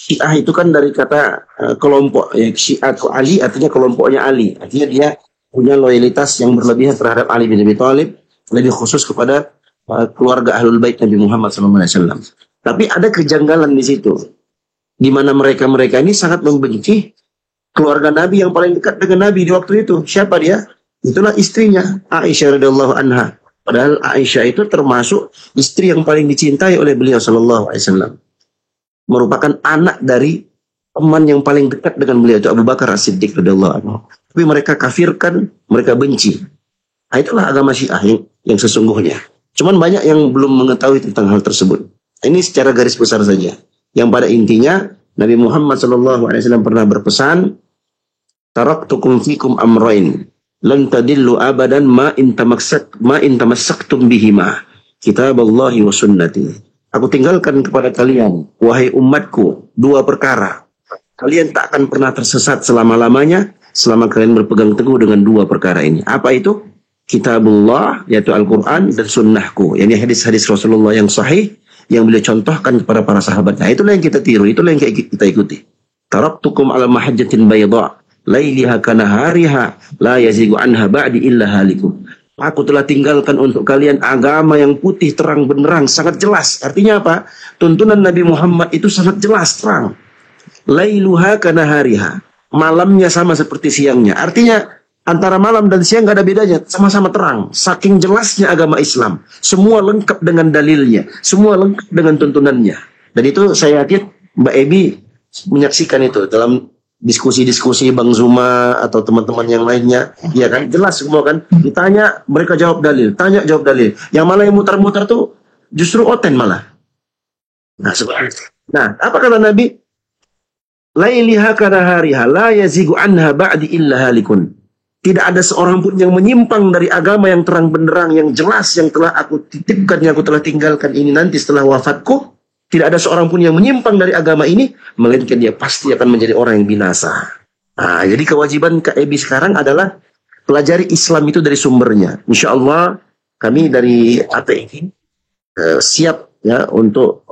Syiah itu kan dari kata kelompok, ya, Syiah atau Ali artinya kelompoknya Ali, artinya dia punya loyalitas yang berlebihan terhadap Ali bin Abi Thalib, lebih khusus kepada keluarga Ahlul Bait Nabi Muhammad SAW. Tapi ada kejanggalan di situ, di mana mereka ini sangat membenci keluarga Nabi yang paling dekat dengan Nabi di waktu itu. Siapa dia? Itulah istrinya, Aisyah radhiyallahu anha. Padahal Aisyah itu termasuk istri yang paling dicintai oleh beliau Sallallahu Alaihi Wasallam. Merupakan anak dari teman yang paling dekat dengan beliau, itu Abu Bakar As-Siddiq radhiyallahu anhu. Tapi mereka kafirkan, mereka benci. Nah, itulah agama Syiah yang sesungguhnya. Cuman banyak yang belum mengetahui tentang hal tersebut. Ini secara garis besar saja. Yang pada intinya Nabi Muhammad SAW pernah berpesan, "Taraktukum fikum amrain, lan tadillu abadan ma in tamassaktum bihima, kitaballahi wa sunnati." Aku tinggalkan kepada kalian, wahai umatku, dua perkara. Kalian tak akan pernah tersesat selama-lamanya selama kalian berpegang teguh dengan dua perkara ini. Apa itu? Kitabullah, yaitu Al-Quran, dan sunnahku. Yang hadis-hadis Rasulullah yang sahih, yang beliau contohkan kepada para sahabat. Nah, itulah yang kita tiru, itulah yang kita ikuti. Taraktukum ala mahajjatin bayda, lailiha kanahariha, la yazigu anha ba'di illa halikum. Aku telah tinggalkan untuk kalian agama yang putih, terang benderang, sangat jelas. Artinya apa? Tuntunan Nabi Muhammad itu sangat jelas, terang. Lailuha kanahariha. Malamnya sama seperti siangnya. Artinya antara malam dan siang gak ada bedanya, sama-sama terang. Saking jelasnya agama Islam, semua lengkap dengan dalilnya, semua lengkap dengan tuntunannya. Dan itu saya yakin Mbak Ebi menyaksikan itu dalam diskusi-diskusi Bang Zuma atau teman-teman yang lainnya, ya kan, jelas semua kan, ditanya mereka jawab dalil, tanya jawab dalil, yang malah yang mutar-mutar tuh justru oten malah. Nah, apa kata Nabi? Lailiha kanahariha la yazigu anha ba'di illa halikun. Tidak ada seorang pun yang menyimpang dari agama yang terang benderang, yang jelas, yang telah aku titipkan, yang aku telah tinggalkan ini nanti setelah wafatku. Tidak ada seorang pun yang menyimpang dari agama ini, melainkan dia pasti akan menjadi orang yang binasa. Nah, jadi kewajiban KEB sekarang adalah pelajari Islam itu dari sumbernya. Insya Allah kami dari API siap ya untuk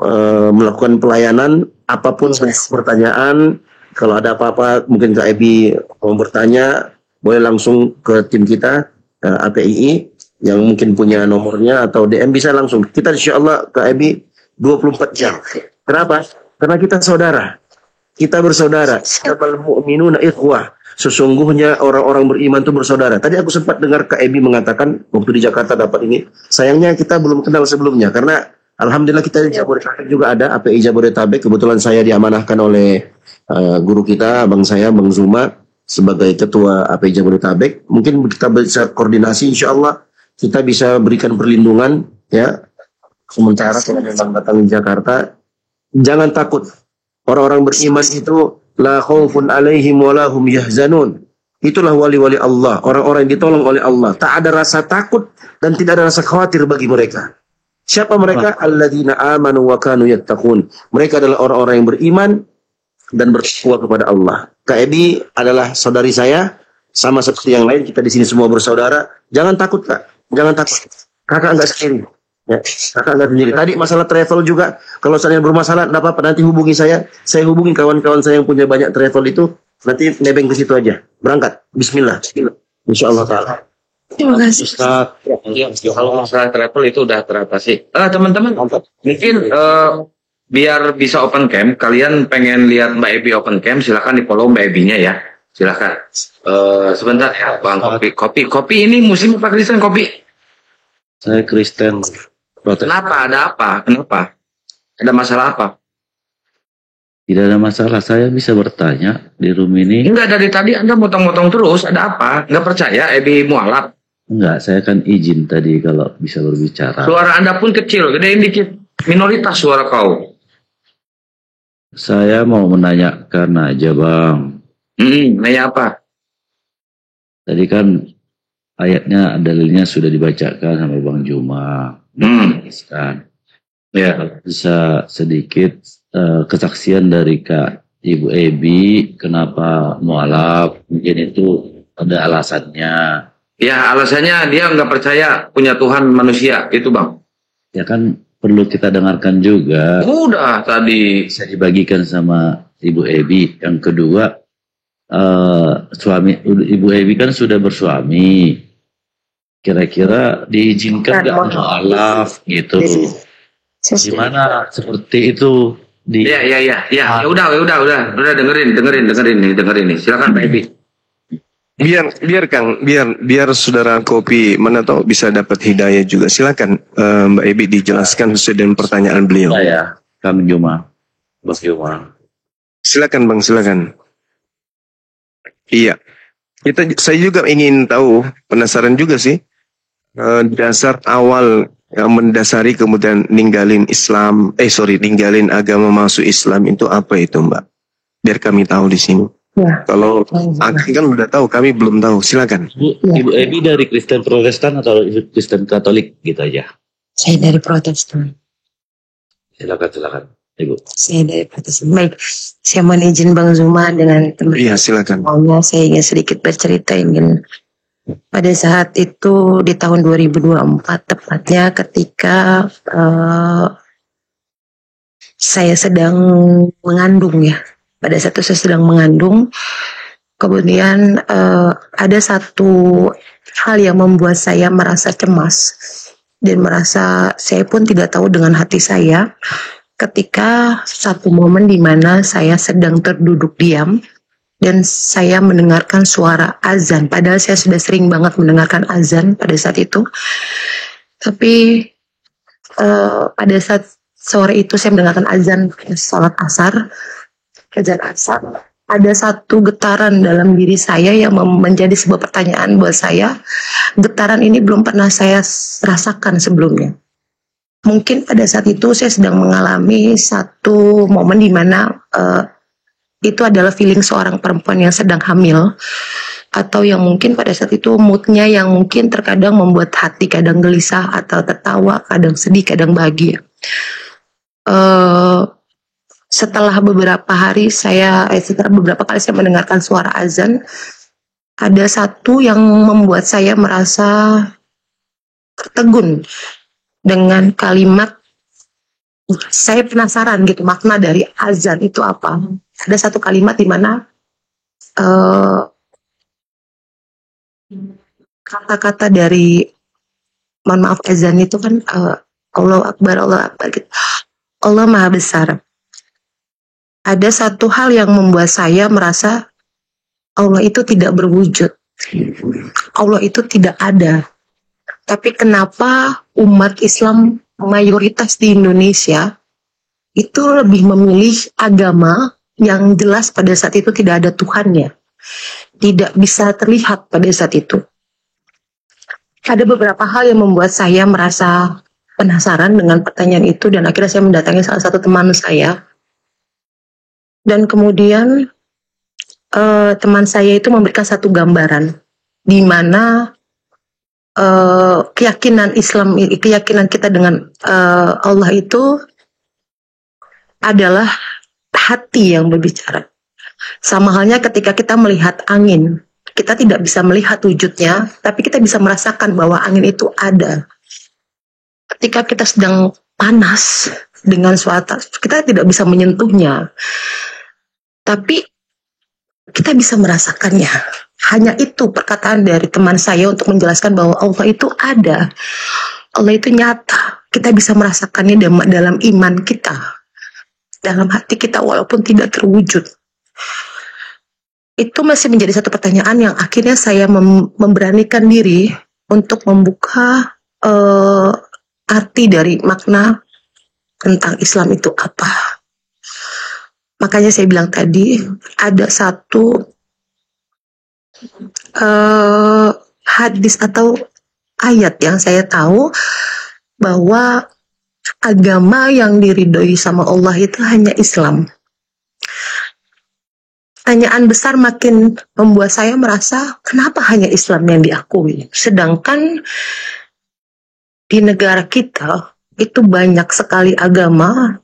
melakukan pelayanan apapun pertanyaan. Kalau ada apa-apa mungkin KEB mau bertanya, boleh langsung ke tim kita APII yang mungkin punya nomornya atau DM bisa langsung. Kita insya Allah KEB 24 jam. Kenapa? Karena kita saudara. Kita bersaudara. Innamal mu'minuna ikhwah. Sesungguhnya orang-orang beriman itu bersaudara. Tadi aku sempat dengar KEB mengatakan waktu di Jakarta dapat ini. Sayangnya kita belum kenal sebelumnya karena alhamdulillah kita di Jabodetabek juga ada API Jabodetabek. Kebetulan saya diamanahkan oleh guru kita, abang saya, Bang Zuma, sebagai ketua API Jabodetabek. Mungkin kita bisa koordinasi, insya Allah kita bisa berikan perlindungan ya. Sementara kalau memang datang di Jakarta, jangan takut. Orang-orang beriman itu la khaufun alaihim wa lahum yahzanun. Itulah wali-wali Allah, orang-orang yang ditolong oleh Allah. Tak ada rasa takut dan tidak ada rasa khawatir bagi mereka. Siapa mereka? Alladzina amanu wa kanu yattaqun. Mereka adalah orang-orang yang beriman dan bertakwa kepada Allah. KEB adalah saudari saya, sama seperti yang lain, kita di sini semua bersaudara. Jangan takut, Kak. Jangan takut. Kakak enggak sendiri. Ya, kakak enggak sendiri. Tadi masalah travel juga, kalau saya bermasalah, enggak apa-apa, nanti hubungi saya. Saya hubungi kawan-kawan saya yang punya banyak travel itu, nanti nebeng ke situ aja. Berangkat. Bismillah. Insyaallah taala. Terima kasih. Ustaz, kalau masalah travel itu udah teratasi. Teman-teman, mungkin biar bisa open camp, kalian pengen lihat Mbak Ebi open camp, silakan di follow Mbak Ebinya ya. Silakan. Sebentar ya, Bang, kopi ini musim apa Kristen kopi? Saya Kristen. Protestan. Kenapa? Ada apa? Kenapa? Ada masalah apa? Tidak ada masalah. Saya bisa bertanya di room ini. Enggak, dari tadi Anda motong-motong terus. Ada apa? Enggak percaya Ebi mualaf? Enggak, saya kan izin tadi kalau bisa berbicara. Suara Anda pun kecil, gedein dikit. Minoritas suara kau. Saya mau menanyakan aja, Bang. Nanya apa? Tadi kan ayatnya, dalilnya sudah dibacakan sama Bang Juma. Kan. Ya. Bisa sedikit kesaksian dari Kak Ibu Ebi, kenapa mualaf? Mungkin itu ada alasannya. Ya, alasannya dia nggak percaya punya Tuhan manusia, itu Bang. Ya kan perlu kita dengarkan juga. Udah tadi. Bisa dibagikan sama Ibu Ebi. Yang kedua, Ibu Ebi kan sudah bersuami. Kira-kira diizinkan nggak mualaf gitu? Gimana seperti itu? Ya udah dengerin nih. Silakan Pak Ebi. Biar Kang, biar saudara kopi mana tahu bisa dapat hidayah juga. Silakan Mbak Ebi dijelaskan sesuai dengan pertanyaan beliau. Ya, Kang Juma, Bang Juma. Silakan Bang, silakan. Iya, saya juga ingin tahu, penasaran juga sih, dasar awal yang mendasari kemudian ninggalin agama masuk Islam itu apa itu Mbak? Biar kami tahu di sini. Ya. Kalau Akang kan udah tahu, kami belum tahu. Silakan. Ibu Ebi dari Kristen Protestan atau Kristen Katolik gitu aja? Saya dari Protestan. Silakan. Ibu. Saya dari Protestan. Baik, saya mohon izin Bang Zuma dengan teman. Iya, silakan. Saya ingin sedikit bercerita. Pada saat itu di tahun 2024 tepatnya ketika saya sedang mengandung ya. Pada saat itu saya sedang mengandung, kemudian ada satu hal yang membuat saya merasa cemas dan merasa saya pun tidak tahu dengan hati saya ketika satu momen di mana saya sedang terduduk diam dan saya mendengarkan suara azan. Padahal saya sudah sering banget mendengarkan azan pada saat itu. Tapi pada saat sore itu saya mendengarkan azan salat asar. azan asar, ada satu getaran dalam diri saya yang menjadi sebuah pertanyaan buat saya. Getaran ini belum pernah saya rasakan sebelumnya. Mungkin pada saat itu saya sedang mengalami satu momen di mana itu adalah feeling seorang perempuan yang sedang hamil, atau yang mungkin pada saat itu moodnya yang mungkin terkadang membuat hati kadang gelisah atau tertawa, kadang sedih, kadang bahagia. Setelah beberapa hari setelah beberapa kali saya mendengarkan suara azan, ada satu yang membuat saya merasa tertegun dengan kalimat, saya penasaran gitu makna dari azan itu apa. Ada satu kalimat di mana kata-kata dari, mohon maaf, azan itu kan Allah Akbar gitu. Allah Maha Besar. Ada satu hal yang membuat saya merasa Allah itu tidak berwujud, Allah itu tidak ada. Tapi kenapa umat Islam mayoritas di Indonesia itu lebih memilih agama yang jelas pada saat itu tidak ada Tuhannya, tidak bisa terlihat pada saat itu. Ada beberapa hal yang membuat saya merasa penasaran dengan pertanyaan itu, dan akhirnya saya mendatangi salah satu teman saya. Dan kemudian teman saya itu memberikan satu gambaran di mana keyakinan Islam, keyakinan kita dengan Allah itu adalah hati yang berbicara. Sama halnya ketika kita melihat angin, kita tidak bisa melihat wujudnya, tapi kita bisa merasakan bahwa angin itu ada. Ketika kita sedang panas dengan suatu, kita tidak bisa menyentuhnya, tapi kita bisa merasakannya. Hanya itu perkataan dari teman saya untuk menjelaskan bahwa Allah itu ada, Allah itu nyata. Kita bisa merasakannya dalam iman kita, dalam hati kita, walaupun tidak terwujud. Itu masih menjadi satu pertanyaan yang akhirnya saya memberanikan diri untuk membuka arti dari makna tentang Islam itu apa. Makanya saya bilang tadi, ada satu hadis atau ayat yang saya tahu bahwa agama yang diridhoi sama Allah itu hanya Islam. Pertanyaan besar makin membuat saya merasa, kenapa hanya Islam yang diakui? Sedangkan di negara kita itu banyak sekali agama,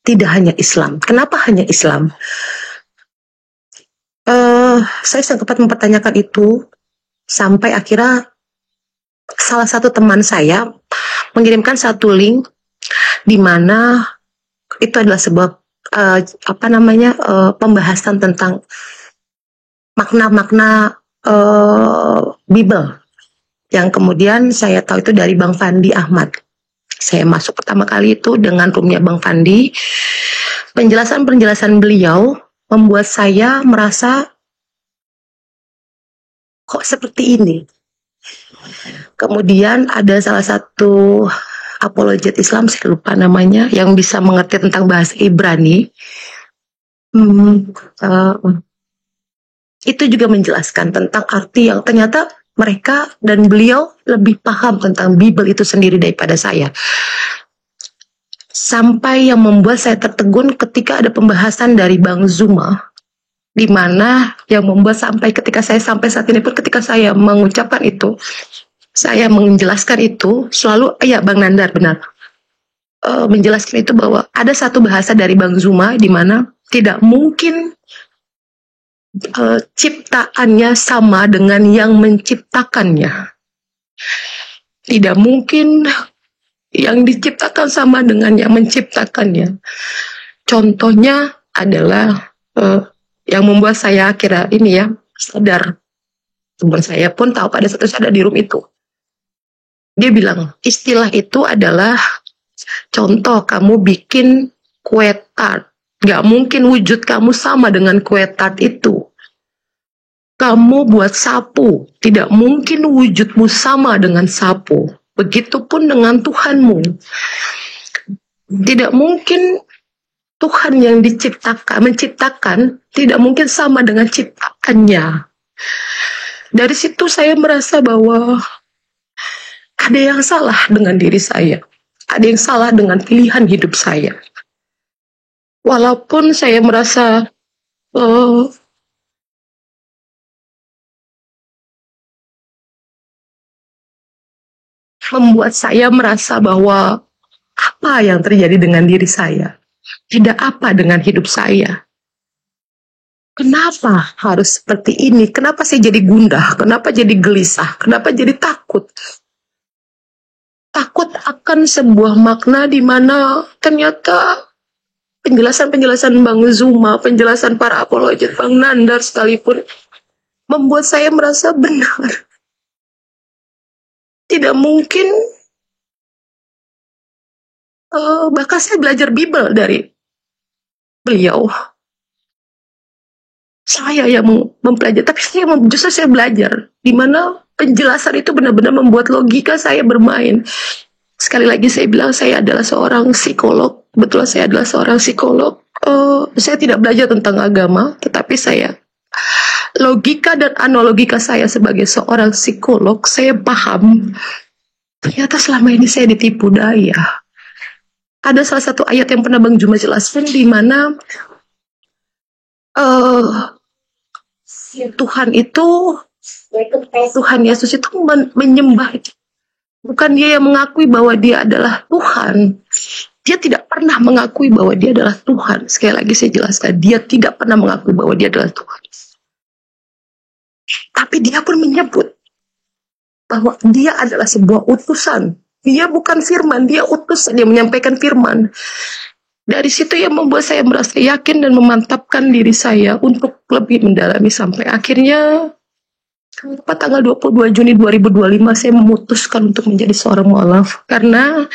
tidak hanya Islam. Kenapa hanya Islam? Saya sempat mempertanyakan itu sampai akhirnya salah satu teman saya mengirimkan satu link di mana itu adalah sebuah pembahasan tentang makna-makna Bible yang kemudian saya tahu itu dari Bang Fandi Ahmad. Saya masuk pertama kali itu dengan roomnya Bang Fandi. Penjelasan-penjelasan beliau membuat saya merasa kok seperti ini. Kemudian ada salah satu apologet Islam, saya lupa namanya, yang bisa mengerti tentang bahasa Ibrani. Itu juga menjelaskan tentang arti yang ternyata mereka dan beliau lebih paham tentang Bible itu sendiri daripada saya. Sampai yang membuat saya tertegun ketika ada pembahasan dari Bang Zuma, di mana yang membuat sampai saat ini pun ketika saya mengucapkan itu, saya menjelaskan itu selalu, ya Bang Nandar benar, menjelaskan itu bahwa ada satu bahasa dari Bang Zuma di mana tidak mungkin ciptaannya sama dengan yang menciptakannya. Tidak mungkin yang diciptakan sama dengan yang menciptakannya. Contohnya adalah yang membuat saya kira ini ya sadar. Teman saya pun tahu pada saat saya ada di room itu. Dia bilang, istilah itu adalah contoh kamu bikin kue tart. Gak mungkin wujud kamu sama dengan kue tart itu. Kamu buat sapu, tidak mungkin wujudmu sama dengan sapu. Begitupun dengan Tuhanmu. Tidak mungkin Tuhan yang menciptakan tidak mungkin sama dengan ciptaannya. Dari situ saya merasa bahwa ada yang salah dengan diri saya. Ada yang salah dengan pilihan hidup saya. Walaupun saya merasa membuat saya merasa bahwa apa yang terjadi dengan diri saya? Tidak apa dengan hidup saya? Kenapa harus seperti ini? Kenapa saya jadi gundah? Kenapa jadi gelisah? Kenapa jadi takut? Takut akan sebuah makna di mana ternyata penjelasan-penjelasan Bang Zuma, penjelasan para apologet Bang Nandar sekalipun membuat saya merasa benar. Tidak mungkin, bahkan saya belajar Bible dari beliau. Saya yang mempelajari, tapi justru saya belajar di mana penjelasan itu benar-benar membuat logika saya bermain. Sekali lagi saya bilang saya adalah seorang psikolog. Betul, saya adalah seorang psikolog. Saya tidak belajar tentang agama, tetapi saya logika dan analogika saya sebagai seorang psikolog, saya paham ternyata selama ini saya ditipu daya. Ada salah satu ayat yang pernah Bang Juma jelaskan di mana Tuhan Yesus itu menyembah, bukan dia yang mengakui bahwa dia adalah Tuhan. Dia tidak pernah mengakui bahwa dia adalah Tuhan. Sekali lagi saya jelaskan, dia tidak pernah mengakui bahwa dia adalah Tuhan. Tapi dia pun menyebut bahwa dia adalah sebuah utusan. Dia bukan firman, dia utusan, dia menyampaikan firman. Dari situ yang membuat saya merasa yakin dan memantapkan diri saya untuk lebih mendalami sampai akhirnya pada tanggal 22 Juni 2025 saya memutuskan untuk menjadi seorang mualaf karena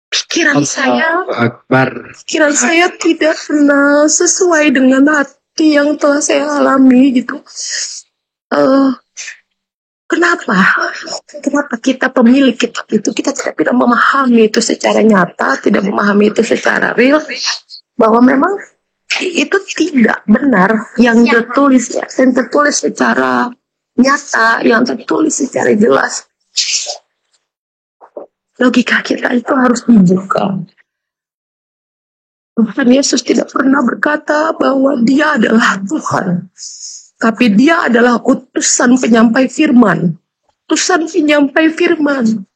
pikiran saya tidak pernah sesuai dengan hati yang telah saya alami gitu. Kenapa kita pemilik kitab itu kita tidak memahami itu secara nyata, tidak memahami itu secara real, bahwa memang itu tidak benar yang tertulis secara nyata, yang tertulis secara jelas. Logika kita itu harus dibuka. Tuhan Yesus tidak pernah berkata bahwa dia adalah Tuhan. Tapi dia adalah utusan penyampai firman. Utusan penyampai firman.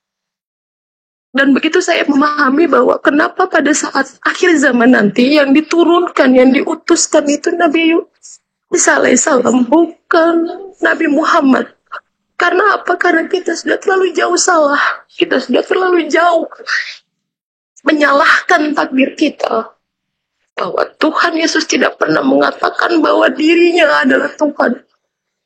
Dan begitu saya memahami bahwa kenapa pada saat akhir zaman nanti yang diturunkan, yang diutuskan itu Nabi Isa alaihissalam, bukan Nabi Muhammad. Karena apa? Karena kita sudah terlalu jauh salah. Kita sudah terlalu jauh menyalahkan takdir kita. Bahwa Tuhan Yesus tidak pernah mengatakan bahwa dirinya adalah Tuhan.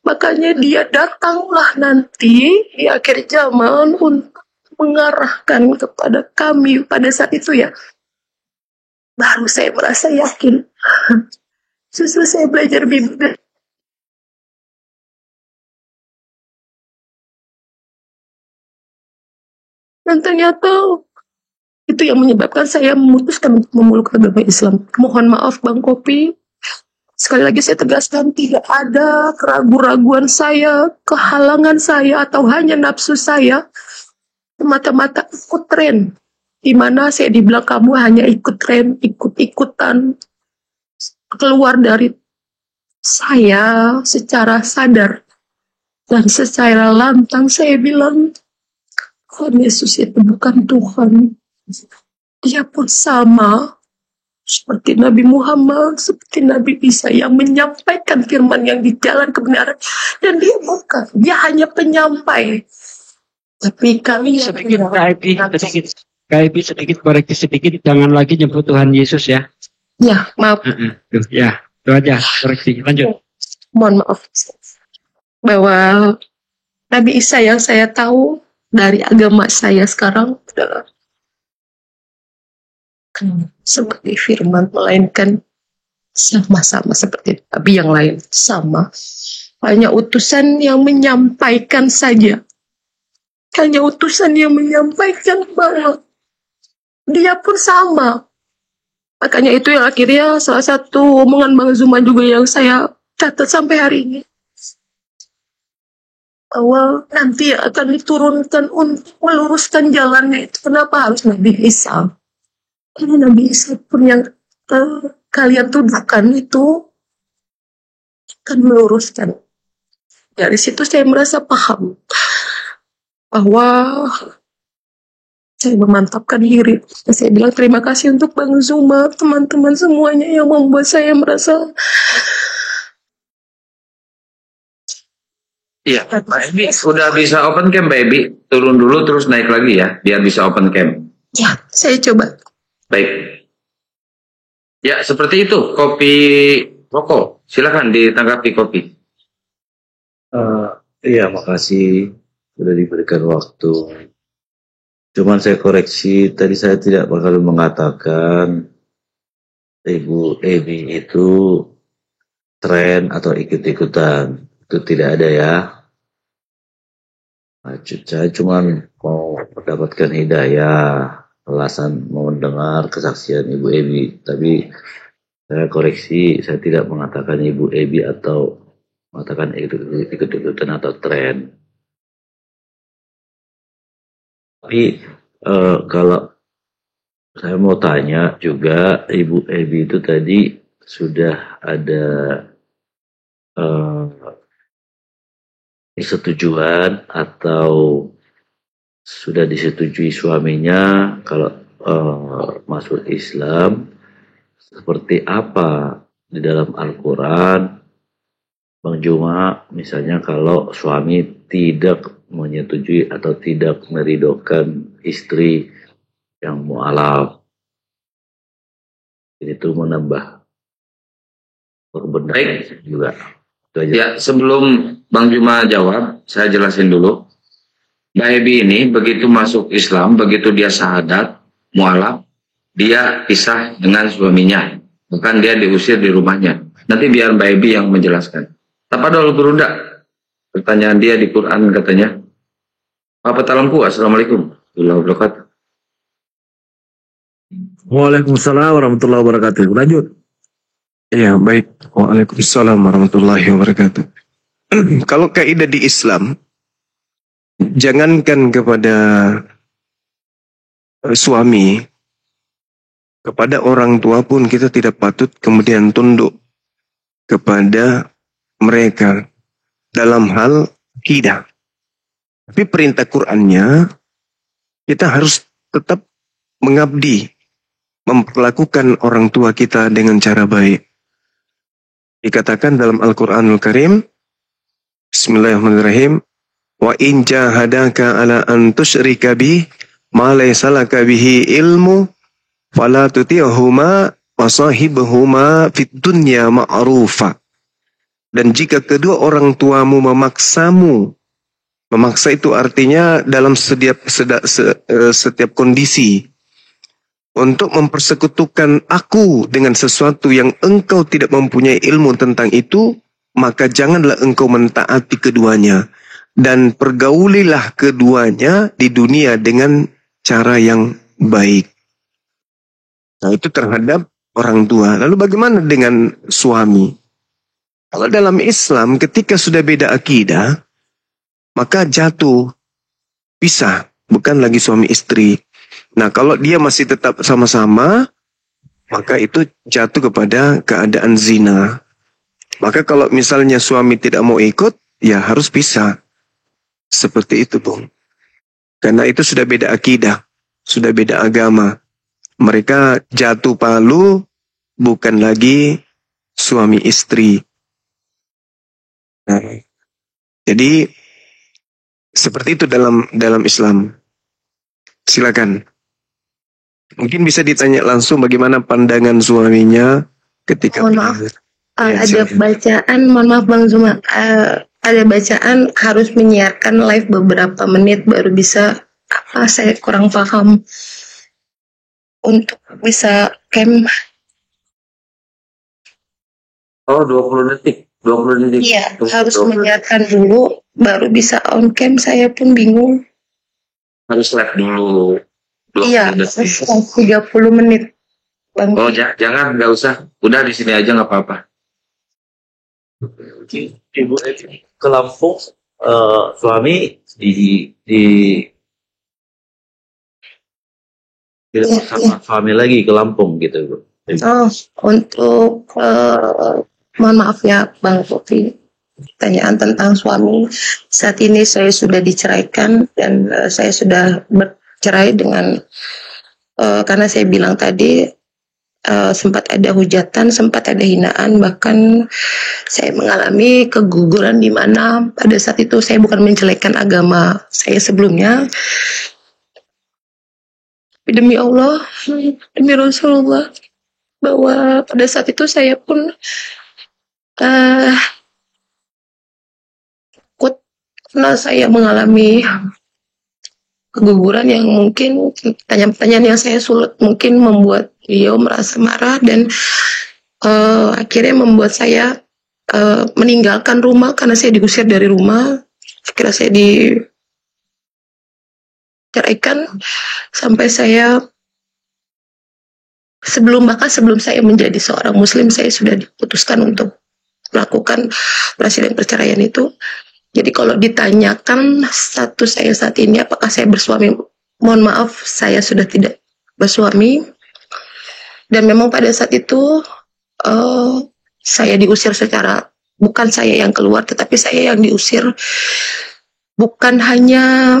Makanya dia datanglah nanti di akhir zaman untuk mengarahkan kepada kami pada saat itu ya. Baru saya merasa yakin. Justru saya belajar Bible. Dan ternyata itu yang menyebabkan saya memutuskan untuk memeluk agama Islam. Mohon maaf Bang Kopi. Sekali lagi saya tegaskan, tidak ada keraguan-raguan saya, kehalangan saya, atau hanya nafsu saya. Semata-mata ikut tren. Di mana saya dibilang kamu hanya ikut tren, ikut-ikutan. Keluar dari saya secara sadar. Dan secara lantang saya bilang, Tuhan Yesus itu bukan Tuhan. Dia pun sama seperti Nabi Muhammad, seperti Nabi Isa yang menyampaikan firman yang di jalan kebenaran. Dan dia bukan, dia hanya penyampai. Tapi kami sedikit koreksi sedikit, jangan lagi nyebut Tuhan Yesus ya. Ya, maaf. Ya, itu aja koreksi. Lanjut. Mohon maaf. Bahwa Nabi Isa yang saya tahu dari agama saya sekarang adalah seperti firman, melainkan sama-sama seperti Nabi yang lain, sama. Hanya utusan yang menyampaikan saja. Hanya utusan yang menyampaikan bahwa dia pun sama. Makanya itu yang akhirnya salah satu omongan Bang Zuma juga yang saya catat sampai hari ini. Bahwa nanti akan diturunkan untuk meluruskan jalannya itu. Kenapa harus Nabi Isa? Karena Nabi Isa pun yang kalian tuduhkan itu akan meluruskan. Dari situ saya merasa paham bahwa saya memantapkan diri. Saya bilang terima kasih untuk Bang Zuma, teman-teman semuanya yang membuat saya merasa. Iya, Mbak Ebi udah bisa open cam, Mbak Ebi. Turun dulu terus naik lagi ya, biar bisa open cam. Ya, saya coba. Baik. Ya, seperti itu. Kopi rokok. Silakan ditanggapi kopi. Iya, makasih sudah diberikan waktu. Cuman saya koreksi, tadi saya tidak bakal mengatakan Ibu Ebi itu tren atau ikut-ikutan. Itu tidak ada ya. Saya cuma mau mendapatkan hidayah, alasan mau mendengar kesaksian Ibu Ebi. Tapi saya koreksi, saya tidak mengatakan Ibu Ebi atau mengatakan ikut-ikutan atau tren. Tapi kalau saya mau tanya juga, Ibu Ebi itu tadi sudah ada persetujuan atau sudah disetujui suaminya kalau masuk Islam, seperti apa di dalam Al-Quran, Bang Juma, misalnya kalau suami tidak menyetujui atau tidak meridokan istri yang mu'alaf, itu menambah kebenaran juga. Itu aja. Ya, sebelum Bang Juma jawab, saya jelasin dulu. Mbak Ebi ini begitu masuk Islam, begitu dia syahadat, mu'alaf, dia pisah dengan suaminya. Bukan dia diusir di rumahnya. Nanti biar Mbak Ebi yang menjelaskan. Tapadol Gurunda. Pertanyaan dia di Quran katanya. Apa talamku? Assalamualaikum warahmatullahi wabarakatuh. Waalaikumsalam warahmatullahi wabarakatuh. Lanjut. Ya, baik. Waalaikumsalam warahmatullahi wabarakatuh. Kalau kaidah di Islam, jangankan kepada suami, kepada orang tua pun kita tidak patut kemudian tunduk kepada mereka dalam hal akidah. Tapi perintah Qur'annya, kita harus tetap mengabdi, memperlakukan orang tua kita dengan cara baik. Dikatakan dalam Al-Quranul Karim, Bismillahirrahmanirrahim, wa in jahadaka ala an tusyrika bi ma laysa laka bihi ilmu fala tuti'huma wa sahibhuma fid dunya ma'rufa. Dan jika kedua orang tuamu memaksamu, memaksa itu artinya dalam setiap kondisi, untuk mempersekutukan aku dengan sesuatu yang engkau tidak mempunyai ilmu tentang itu, maka janganlah engkau mentaati keduanya. Dan pergaulilah keduanya di dunia dengan cara yang baik. Nah, itu terhadap orang tua. Lalu bagaimana dengan suami? Kalau dalam Islam ketika sudah beda akidah, maka jatuh, pisah, bukan lagi suami istri. Nah, kalau dia masih tetap sama-sama, maka itu jatuh kepada keadaan zina. Maka kalau misalnya suami tidak mau ikut, ya harus pisah. Seperti itu, Bung. Karena itu sudah beda akidah, sudah beda agama. Mereka jatuh palu, bukan lagi suami istri. Nah, jadi seperti itu dalam Islam. Silakan. Mungkin bisa ditanya langsung bagaimana pandangan suaminya ketika. Mohon maaf, ada silakan. bacaan, mohon maaf Bang Zuma, ada bacaan harus menyiarkan live beberapa menit baru bisa, saya kurang paham untuk bisa cam. Oh, 20 detik. 20 detik. Iya, harus menyiarkan dulu baru bisa on cam, saya pun bingung. Harus live dulu. 20 Iya, detik. 30 menit Bang. Oh jangan, nggak usah. Udah di sini aja nggak apa-apa. Ibu ke Lampung, suami di sama suami lagi ke Lampung gitu, Bu. Oh, untuk mohon maaf ya Bang Popi, pertanyaan tentang suami. Saat ini saya sudah diceraikan dan saya sudah bercerai dengan karena saya bilang tadi sempat ada hujatan, sempat ada hinaan, bahkan saya mengalami keguguran di mana pada saat itu saya bukan menjelekkan agama saya sebelumnya. Tapi demi Allah, demi Rasulullah, bahwa pada saat itu saya pun takut karena saya mengalami keguguran yang mungkin pertanyaan-pertanyaan yang saya sulit mungkin membuat beliau merasa marah dan akhirnya membuat saya meninggalkan rumah karena saya diusir dari rumah. Akhirnya saya diceraikan sampai saya sebelum saya menjadi seorang muslim saya sudah diputuskan untuk melakukan operasi dan perceraian itu. Jadi kalau ditanyakan status saya saat ini apakah saya bersuami, mohon maaf saya sudah tidak bersuami. Dan memang pada saat itu saya diusir secara, bukan saya yang keluar tetapi saya yang diusir. Bukan hanya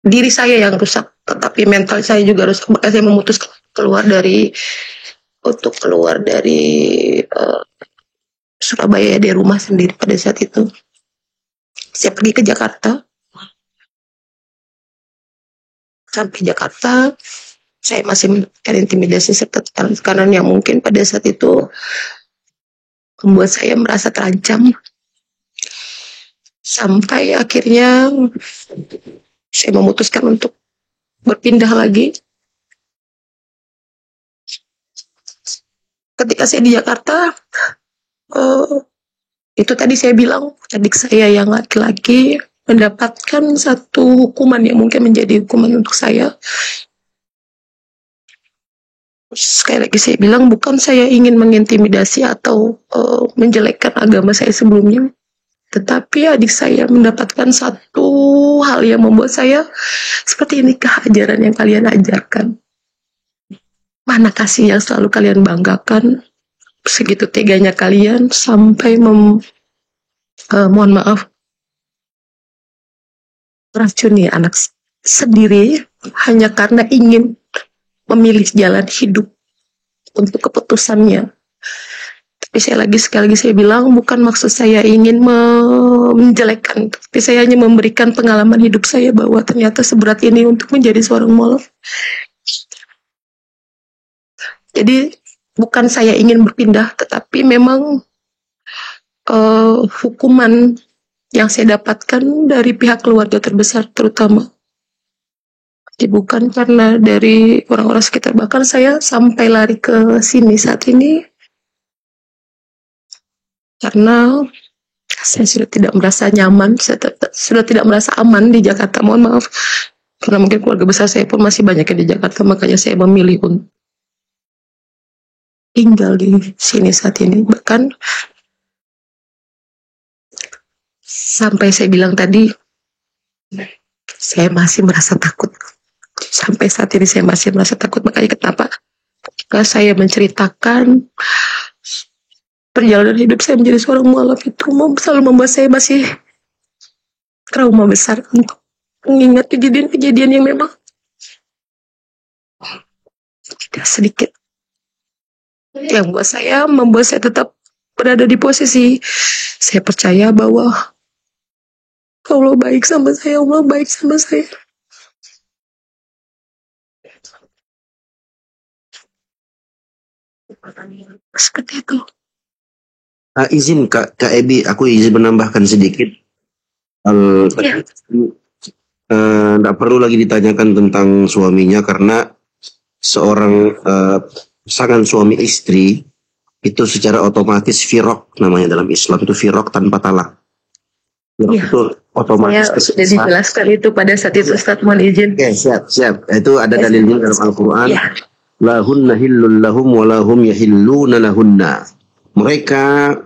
diri saya yang rusak tetapi mental saya juga rusak. Maka saya memutuskan keluar dari Surabaya, dari rumah sendiri. Pada saat itu saya pergi ke Jakarta. Sampai Jakarta saya masih mendapatkan intimidasi serta tekanan yang mungkin pada saat itu membuat saya merasa terancam. Sampai akhirnya saya memutuskan untuk berpindah lagi. Ketika saya di Jakarta, itu tadi saya bilang adik saya yang laki-laki mendapatkan satu hukuman yang mungkin menjadi hukuman untuk saya. Sekali lagi saya bilang bukan saya ingin mengintimidasi atau menjelekkan agama saya sebelumnya, tetapi adik saya mendapatkan satu hal yang membuat saya seperti inikah ajaran yang kalian ajarkan? Mana kasih yang selalu kalian banggakan? Segitu teganya kalian sampai mohon maaf racuni anak sendiri hanya karena ingin memilih jalan hidup untuk keputusannya. Tapi sekali lagi saya bilang bukan maksud saya ingin menjelekkan, tapi saya hanya memberikan pengalaman hidup saya bahwa ternyata seberat ini untuk menjadi seorang mualaf. Jadi bukan saya ingin berpindah, tetapi memang hukuman yang saya dapatkan dari pihak keluarga terbesar terutama. Jadi bukan karena dari orang-orang sekitar, bahkan saya sampai lari ke sini saat ini karena saya sudah tidak merasa nyaman, saya sudah tidak merasa aman di Jakarta. Mohon maaf, karena mungkin keluarga besar saya pun masih banyak yang di Jakarta, makanya saya memilih untuk tinggal di sini saat ini. Bahkan sampai saya bilang tadi, saya masih merasa takut. Sampai saat ini saya masih merasa takut. Makanya kenapa ketika saya menceritakan perjalanan hidup saya menjadi seorang mualaf itu selalu membuat saya masih trauma besar untuk mengingat kejadian-kejadian yang memang tidak sedikit yang membuat saya tetap berada di posisi saya percaya bahwa Allah baik sama saya, Allah baik sama saya. Seperti itu. Izin Kak Ebi, aku izin menambahkan sedikit. Ya. Tidak perlu lagi ditanyakan tentang suaminya karena seorang pasangan suami istri itu secara otomatis firok namanya dalam Islam, itu firok tanpa talak. Firok Ya. itu otomatis Ya, sudah dijelaskan itu pada saat itu Ustaz, mohon izin. Oke, siap. Itu ada dalilnya dalam Al-Quran. Ya. Lahunna hillul lahum wa lahum yahilluna lahunna. Mereka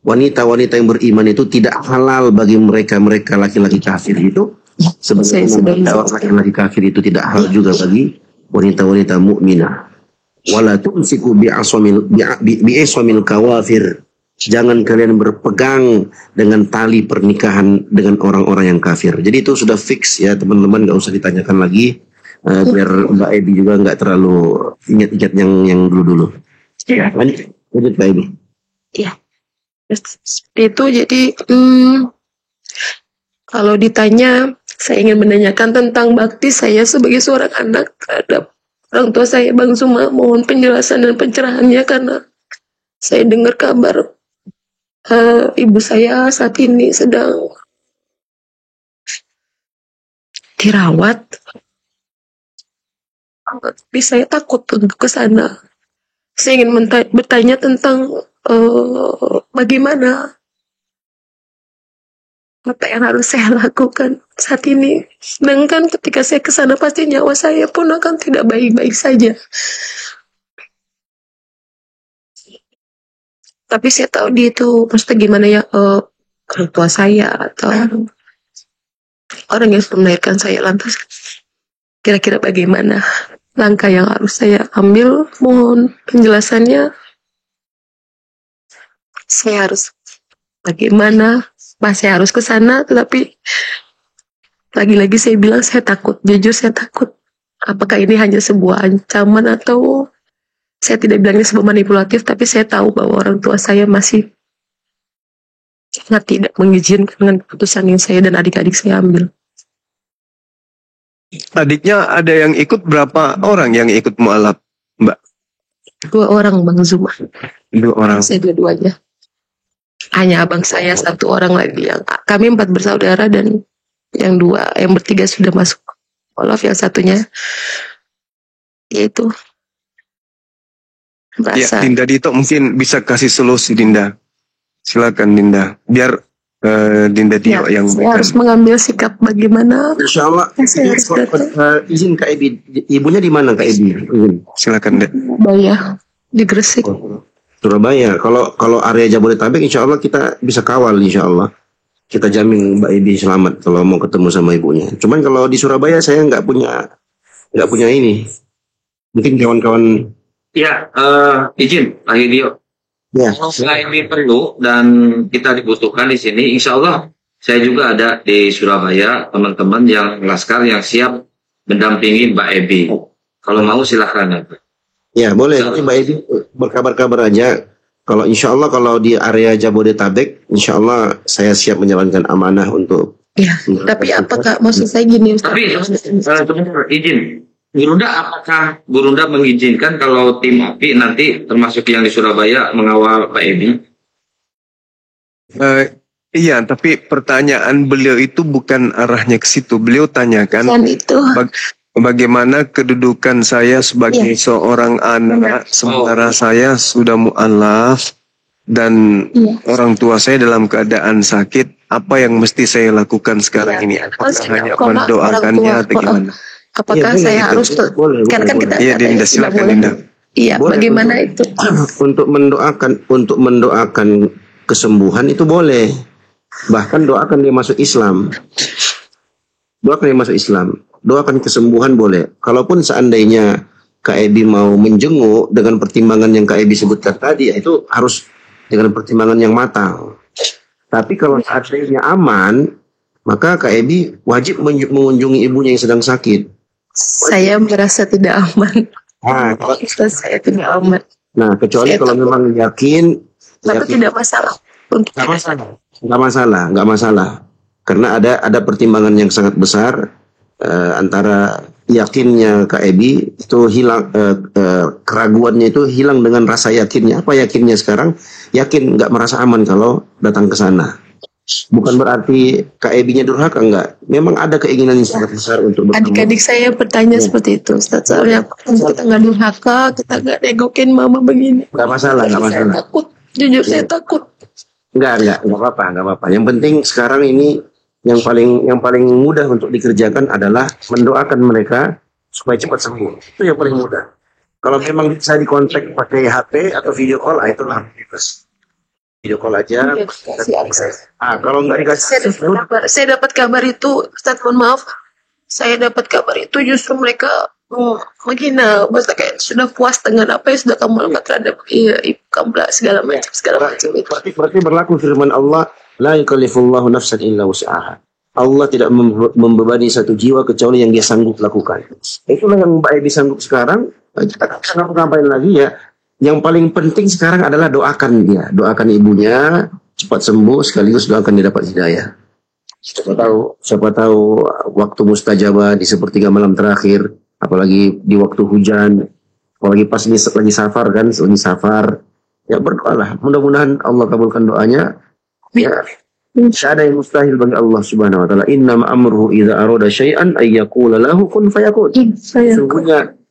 wanita-wanita yang beriman itu tidak halal bagi mereka laki-laki kafir itu. Sebagaimana laki-laki kafir itu tidak halal juga bagi wanita-wanita mukminah. Wala tumsiku bi'aswamil kawafir. Jangan kalian berpegang dengan tali pernikahan dengan orang-orang yang kafir. Jadi itu sudah fix ya teman-teman, nggak usah ditanyakan lagi. Biar Mbak Ebi juga nggak terlalu ingat-ingat yang dulu-dulu. Iya. Lanjut Mbak Ebi. Iya. Seperti itu, jadi kalau ditanya, saya ingin menanyakan tentang bakti saya sebagai seorang anak terhadap orang tua saya, Bang Zuma. Mohon penjelasan dan pencerahannya karena saya dengar kabar ibu saya saat ini sedang dirawat. Tapi saya takut untuk ke sana. Saya ingin bertanya tentang bagaimana, apa yang harus saya lakukan saat ini. Sedangkan ketika saya ke sana pasti nyawa saya pun akan tidak baik-baik saja. Tapi saya tahu dia itu maksudnya gimana ya, orang tua saya atau orang yang sudah melahirkan saya. Lantas kira-kira bagaimana langkah yang harus saya ambil? Mohon penjelasannya. Saya harus bagaimana? Saya harus ke sana, tetapi lagi-lagi saya bilang saya takut. Jujur saya takut. Apakah ini hanya sebuah ancaman atau saya tidak bilangnya sebuah manipulatif, tapi saya tahu bahwa orang tua saya masih sangat tidak mengizinkan dengan keputusan yang saya dan adik-adik saya ambil. Adiknya ada yang ikut, berapa orang yang ikut mu'alaf, Mbak? 2 orang, Bang Zuma. 2 orang. Saya dua-duanya. Hanya abang saya 1 orang lagi. Yang kami 4 bersaudara dan yang 2, yang bertiga sudah masuk mu'alaf, yang satunya yaitu Ya, Dinda Dito mungkin bisa kasih solusi, Dinda. Silakan Dinda. Biar Dinda Dio yang saya harus mengambil sikap bagaimana. Insya Allah. Izin Kak Ebi. Ibunya di mana Kak Ebi? Silakan Dek. Surabaya, di Gresik. Surabaya. Kalau area Jabodetabek, insya Allah kita bisa kawal, insya Allah. Kita jamin Mbak Ebi selamat kalau mau ketemu sama ibunya. Cuman kalau di Surabaya saya nggak punya ini. Mungkin kawan-kawan. Ya, izin Pak Hidio. Ya. Selain ini perlu dan kita dibutuhkan di sini, insya Allah saya juga ada di Surabaya teman-teman yang laskar yang siap mendampingi Mbak Ebi. Kalau mau silahkan. Ya boleh. Nanti Mbak Ebi berkabar-kabar aja. Kalau insya Allah kalau di area Jabodetabek, insya Allah saya siap menjalankan amanah untuk. Ya. Tapi apakah maksud saya gini Ustaz? Tapi sebentar izin. Apakah Gurunda mengizinkan kalau tim API nanti termasuk yang di Surabaya mengawal Pak Ebi? Iya, tapi pertanyaan beliau itu bukan arahnya ke situ. Beliau tanyakan bagaimana kedudukan saya sebagai seorang anak, sementara saya sudah mu'alaf dan orang tua saya dalam keadaan sakit. Apa yang mesti saya lakukan sekarang ini? Apakah hanya mendoakannya atau gimana? Apakah saya harus karena kan kita Dinda, silakan Dinda. Iya, bagaimana itu? Untuk mendoakan kesembuhan itu boleh. Bahkan doakan dia masuk Islam. Doakan kesembuhan boleh. Kalaupun seandainya Kak Ebi mau menjenguk dengan pertimbangan yang Kak Ebi sebutkan tadi, itu harus dengan pertimbangan yang matang. Tapi kalau seandainya aman, maka Kak Ebi wajib mengunjungi ibunya yang sedang sakit. Saya merasa tidak aman. Kalau saya tidak aman. Nah, kecuali kalau memang yakin. Tapi tidak masalah. Nggak masalah. Karena ada pertimbangan yang sangat besar antara yakinnya Kak Ebi itu hilang, keraguannya itu hilang dengan rasa yakinnya. Apa yakinnya sekarang? Yakin nggak merasa aman kalau datang ke sana. Bukan berarti Kak Ebi-nya durhaka, enggak. Memang ada keinginan yang sangat besar untuk bertemu. Adik-adik saya bertanya seperti itu, Ustaz. Soalnya kita nggak durhaka, kita nggak negokin mama begini. Nggak masalah. Saya takut, jujur saya takut. Nggak apa-apa. Yang penting sekarang ini yang paling mudah untuk dikerjakan adalah mendoakan mereka supaya cepat sembuh. Itu yang paling mudah. Kalau memang bisa dikontak pakai HP atau video call, itulah bebas. Video call aja. Kalau nggak dikasih, saya dapat kabar itu, Ustaz, mohon maaf, saya dapat kabar itu justru mereka menghina, maksudnya kayak sudah puas dengan apa yang sudah kamu lakukan terhadap ibu kamu lah, segala macam itu. Berarti berlaku firman Allah, la yukallifullahu nafsan illa wus'aha. Allah tidak membebani satu jiwa kecuali yang dia sanggup lakukan. Itulah yang Mbak Ebi sanggup sekarang. Kita nggak ngapain lagi ya. Yang paling penting sekarang adalah doakan dia, doakan ibunya cepat sembuh, sekaligus doakan dia dapat hidayah. Siapa tahu waktu mustajabah di sepertiga malam terakhir, apalagi di waktu hujan, apalagi pas ini lagi safar kan, lagi safar. Ya berdoalah, mudah-mudahan Allah kabulkan doanya. Ya, tidak ada yang mustahil bagi Allah Subhanahu wa taala. Innama amruhu idza arada syai'an ay yaqula lahu kun fayakun.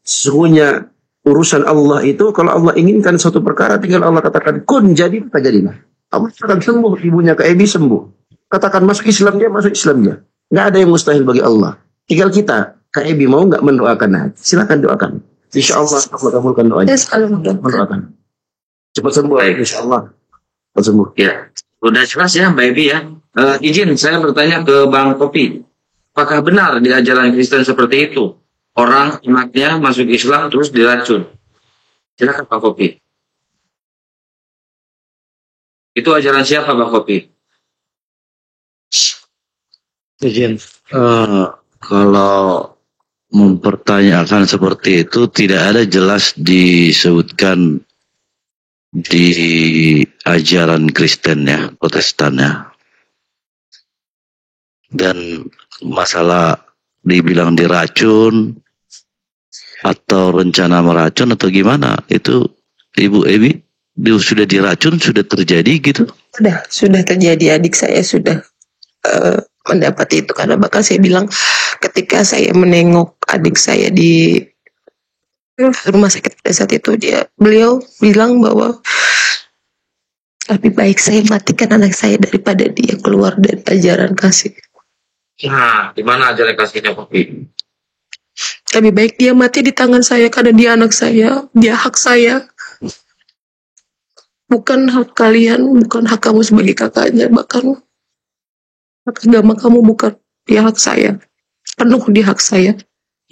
Sesungguhnya urusan Allah itu kalau Allah inginkan suatu perkara tinggal Allah katakan kun, jadi maka jadilah. Allah akan sembuh, ibunya Kak Ebi sembuh. Katakan masuk Islam dia, masuk Islam dia. Enggak ada yang mustahil bagi Allah. Tinggal kita, Kak Ebi mau enggak mendoakan? Nah, silakan doakan. Insyaallah Allah kabulkan doanya. Mendoakan. Cepat sembuh, insyaallah. Cepat sembuh. Ya. Udah jelas ya Mbak Ebi ya. Izin saya bertanya ke Bang Kopi. Apakah benar di ajaran Kristen seperti itu? Orang anaknya masuk Islam terus diracun. Silakan Pak Kopi. Itu ajaran siapa Bang Kopi? Izin. Kalau mempertanyakan seperti itu tidak ada jelas disebutkan di ajaran Kristen ya, Protestan ya. Dan masalah dibilang diracun atau rencana meracun atau gimana, itu Ibu Ebi sudah diracun, sudah terjadi gitu? Sudah terjadi, adik saya sudah mendapat itu, karena bahkan saya bilang ketika saya menengok adik saya di rumah sakit pada saat itu, beliau bilang bahwa lebih baik saya matikan anak saya daripada dia keluar dari ajaran kasih. Nah, di mana ajaran kasihnya Kopi? Lebih baik dia mati di tangan saya karena dia anak saya, dia hak saya. Bukan hak kalian, bukan hak kamu sebagai kakaknya, bahkan hak agama kamu bukan, dia hak saya. Penuh di hak saya.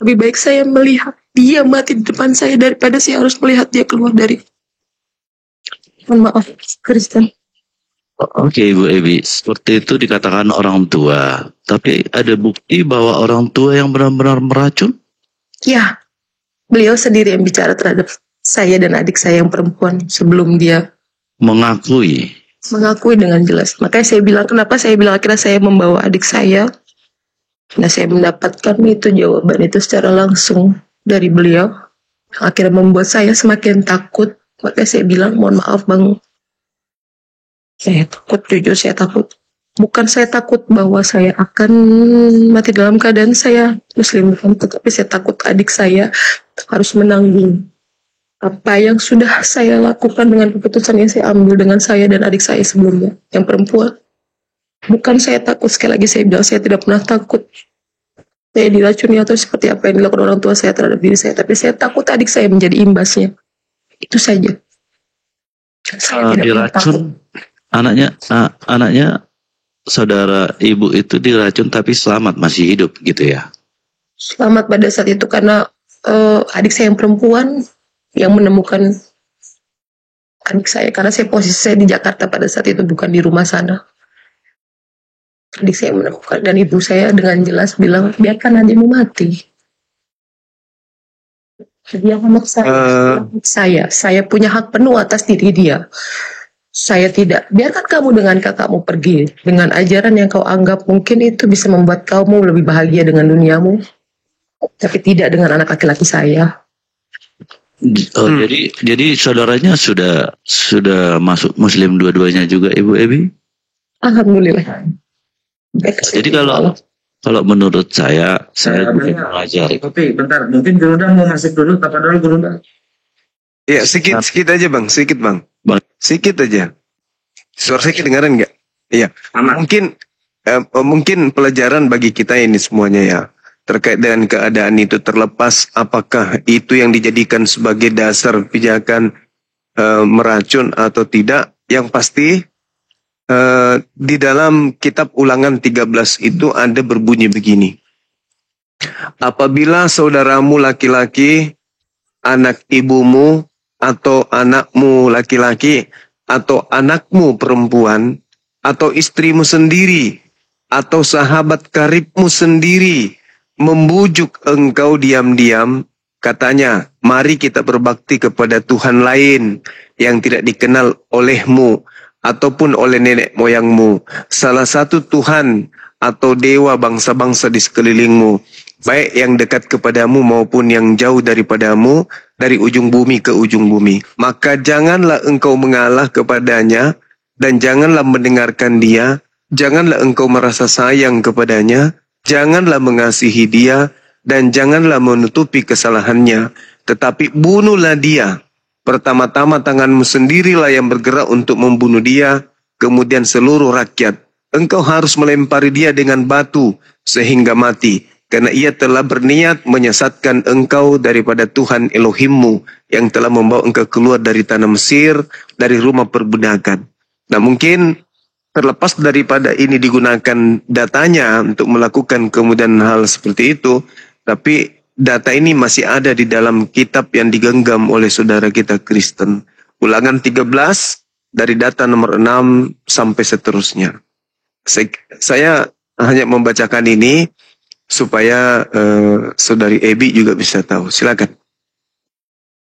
Lebih baik saya melihat dia mati di depan saya daripada saya harus melihat dia keluar dari, mohon maaf, Kristen. Oke Ibu Ebi, seperti itu dikatakan orang tua. Tapi ada bukti bahwa orang tua yang benar-benar meracun? Ya, beliau sendiri yang bicara terhadap saya dan adik saya yang perempuan sebelum dia mengakui dengan jelas. Makanya saya bilang, kenapa saya bilang akhirnya saya membawa adik saya. Nah, saya mendapatkan itu jawaban itu secara langsung dari beliau. Akhirnya membuat saya semakin takut. Makanya saya bilang, mohon maaf Bang, saya takut, jujur saya takut. Bukan saya takut bahwa saya akan mati dalam keadaan saya Muslim, tetapi saya takut adik saya harus menanggung apa yang sudah saya lakukan dengan keputusan yang saya ambil dengan saya dan adik saya sebelumnya, yang perempuan. Bukan saya takut, sekali lagi saya bilang, saya tidak pernah takut saya diracuni atau seperti apa yang dilakukan orang tua saya terhadap diri saya, tapi saya takut adik saya menjadi imbasnya. Itu saja. Saya tidak pernah takut. Anaknya saudara ibu itu diracun tapi selamat, masih hidup gitu ya? Selamat pada saat itu karena adik saya yang perempuan yang menemukan adik saya, karena posisi saya di Jakarta pada saat itu, bukan di rumah sana. Adik saya menemukan, dan ibu saya dengan jelas bilang, biarkan adikmu mati. Dia anak saya. Saya punya hak penuh atas diri dia. Saya tidak. Biarkan kamu dengan kakakmu pergi dengan ajaran yang kau anggap mungkin itu bisa membuat kamu lebih bahagia dengan duniamu, tapi tidak dengan anak laki-laki saya. Oh, jadi saudaranya sudah masuk Muslim dua-duanya juga, Ibu Ebi? Alhamdulillah. Jadi kalau menurut saya bukan mengajar. Tapi bentar, mungkin Gerunda mau masuk dulu, apa dulu Gerunda? Iya, sedikit aja Bang, sedikit aja. Suara saya kedengaran nggak? Iya. Aman. Mungkin mungkin pelajaran bagi kita ini semuanya ya, terkait dengan keadaan itu, terlepas apakah itu yang dijadikan sebagai dasar pijakan meracun atau tidak. Yang pasti di dalam kitab Ulangan 13 itu ada berbunyi begini. Apabila saudaramu laki-laki, anak ibumu, atau anakmu laki-laki, atau anakmu perempuan, atau istrimu sendiri, atau sahabat karibmu sendiri, membujuk engkau diam-diam, katanya, mari kita berbakti kepada Tuhan lain yang tidak dikenal olehmu, ataupun oleh nenek moyangmu, salah satu Tuhan atau dewa bangsa-bangsa di sekelilingmu, baik yang dekat kepadamu maupun yang jauh daripadamu, dari ujung bumi ke ujung bumi. Maka janganlah engkau mengalah kepadanya, dan janganlah mendengarkan dia, janganlah engkau merasa sayang kepadanya, janganlah mengasihi dia, dan janganlah menutupi kesalahannya, tetapi bunuhlah dia. Pertama-tama tanganmu sendirilah yang bergerak untuk membunuh dia, kemudian seluruh rakyat. Engkau harus melempari dia dengan batu sehingga mati, karena ia telah berniat menyesatkan engkau daripada Tuhan Elohimmu yang telah membawa engkau keluar dari tanah Mesir, dari rumah perbudakan. Nah, mungkin terlepas daripada ini digunakan datanya untuk melakukan kemudian hal seperti itu, tapi data ini masih ada di dalam kitab yang digenggam oleh saudara kita Kristen. Ulangan 13 dari data nomor 6 sampai seterusnya. Saya hanya membacakan ini supaya saudari Ebi juga bisa tahu. Silakan.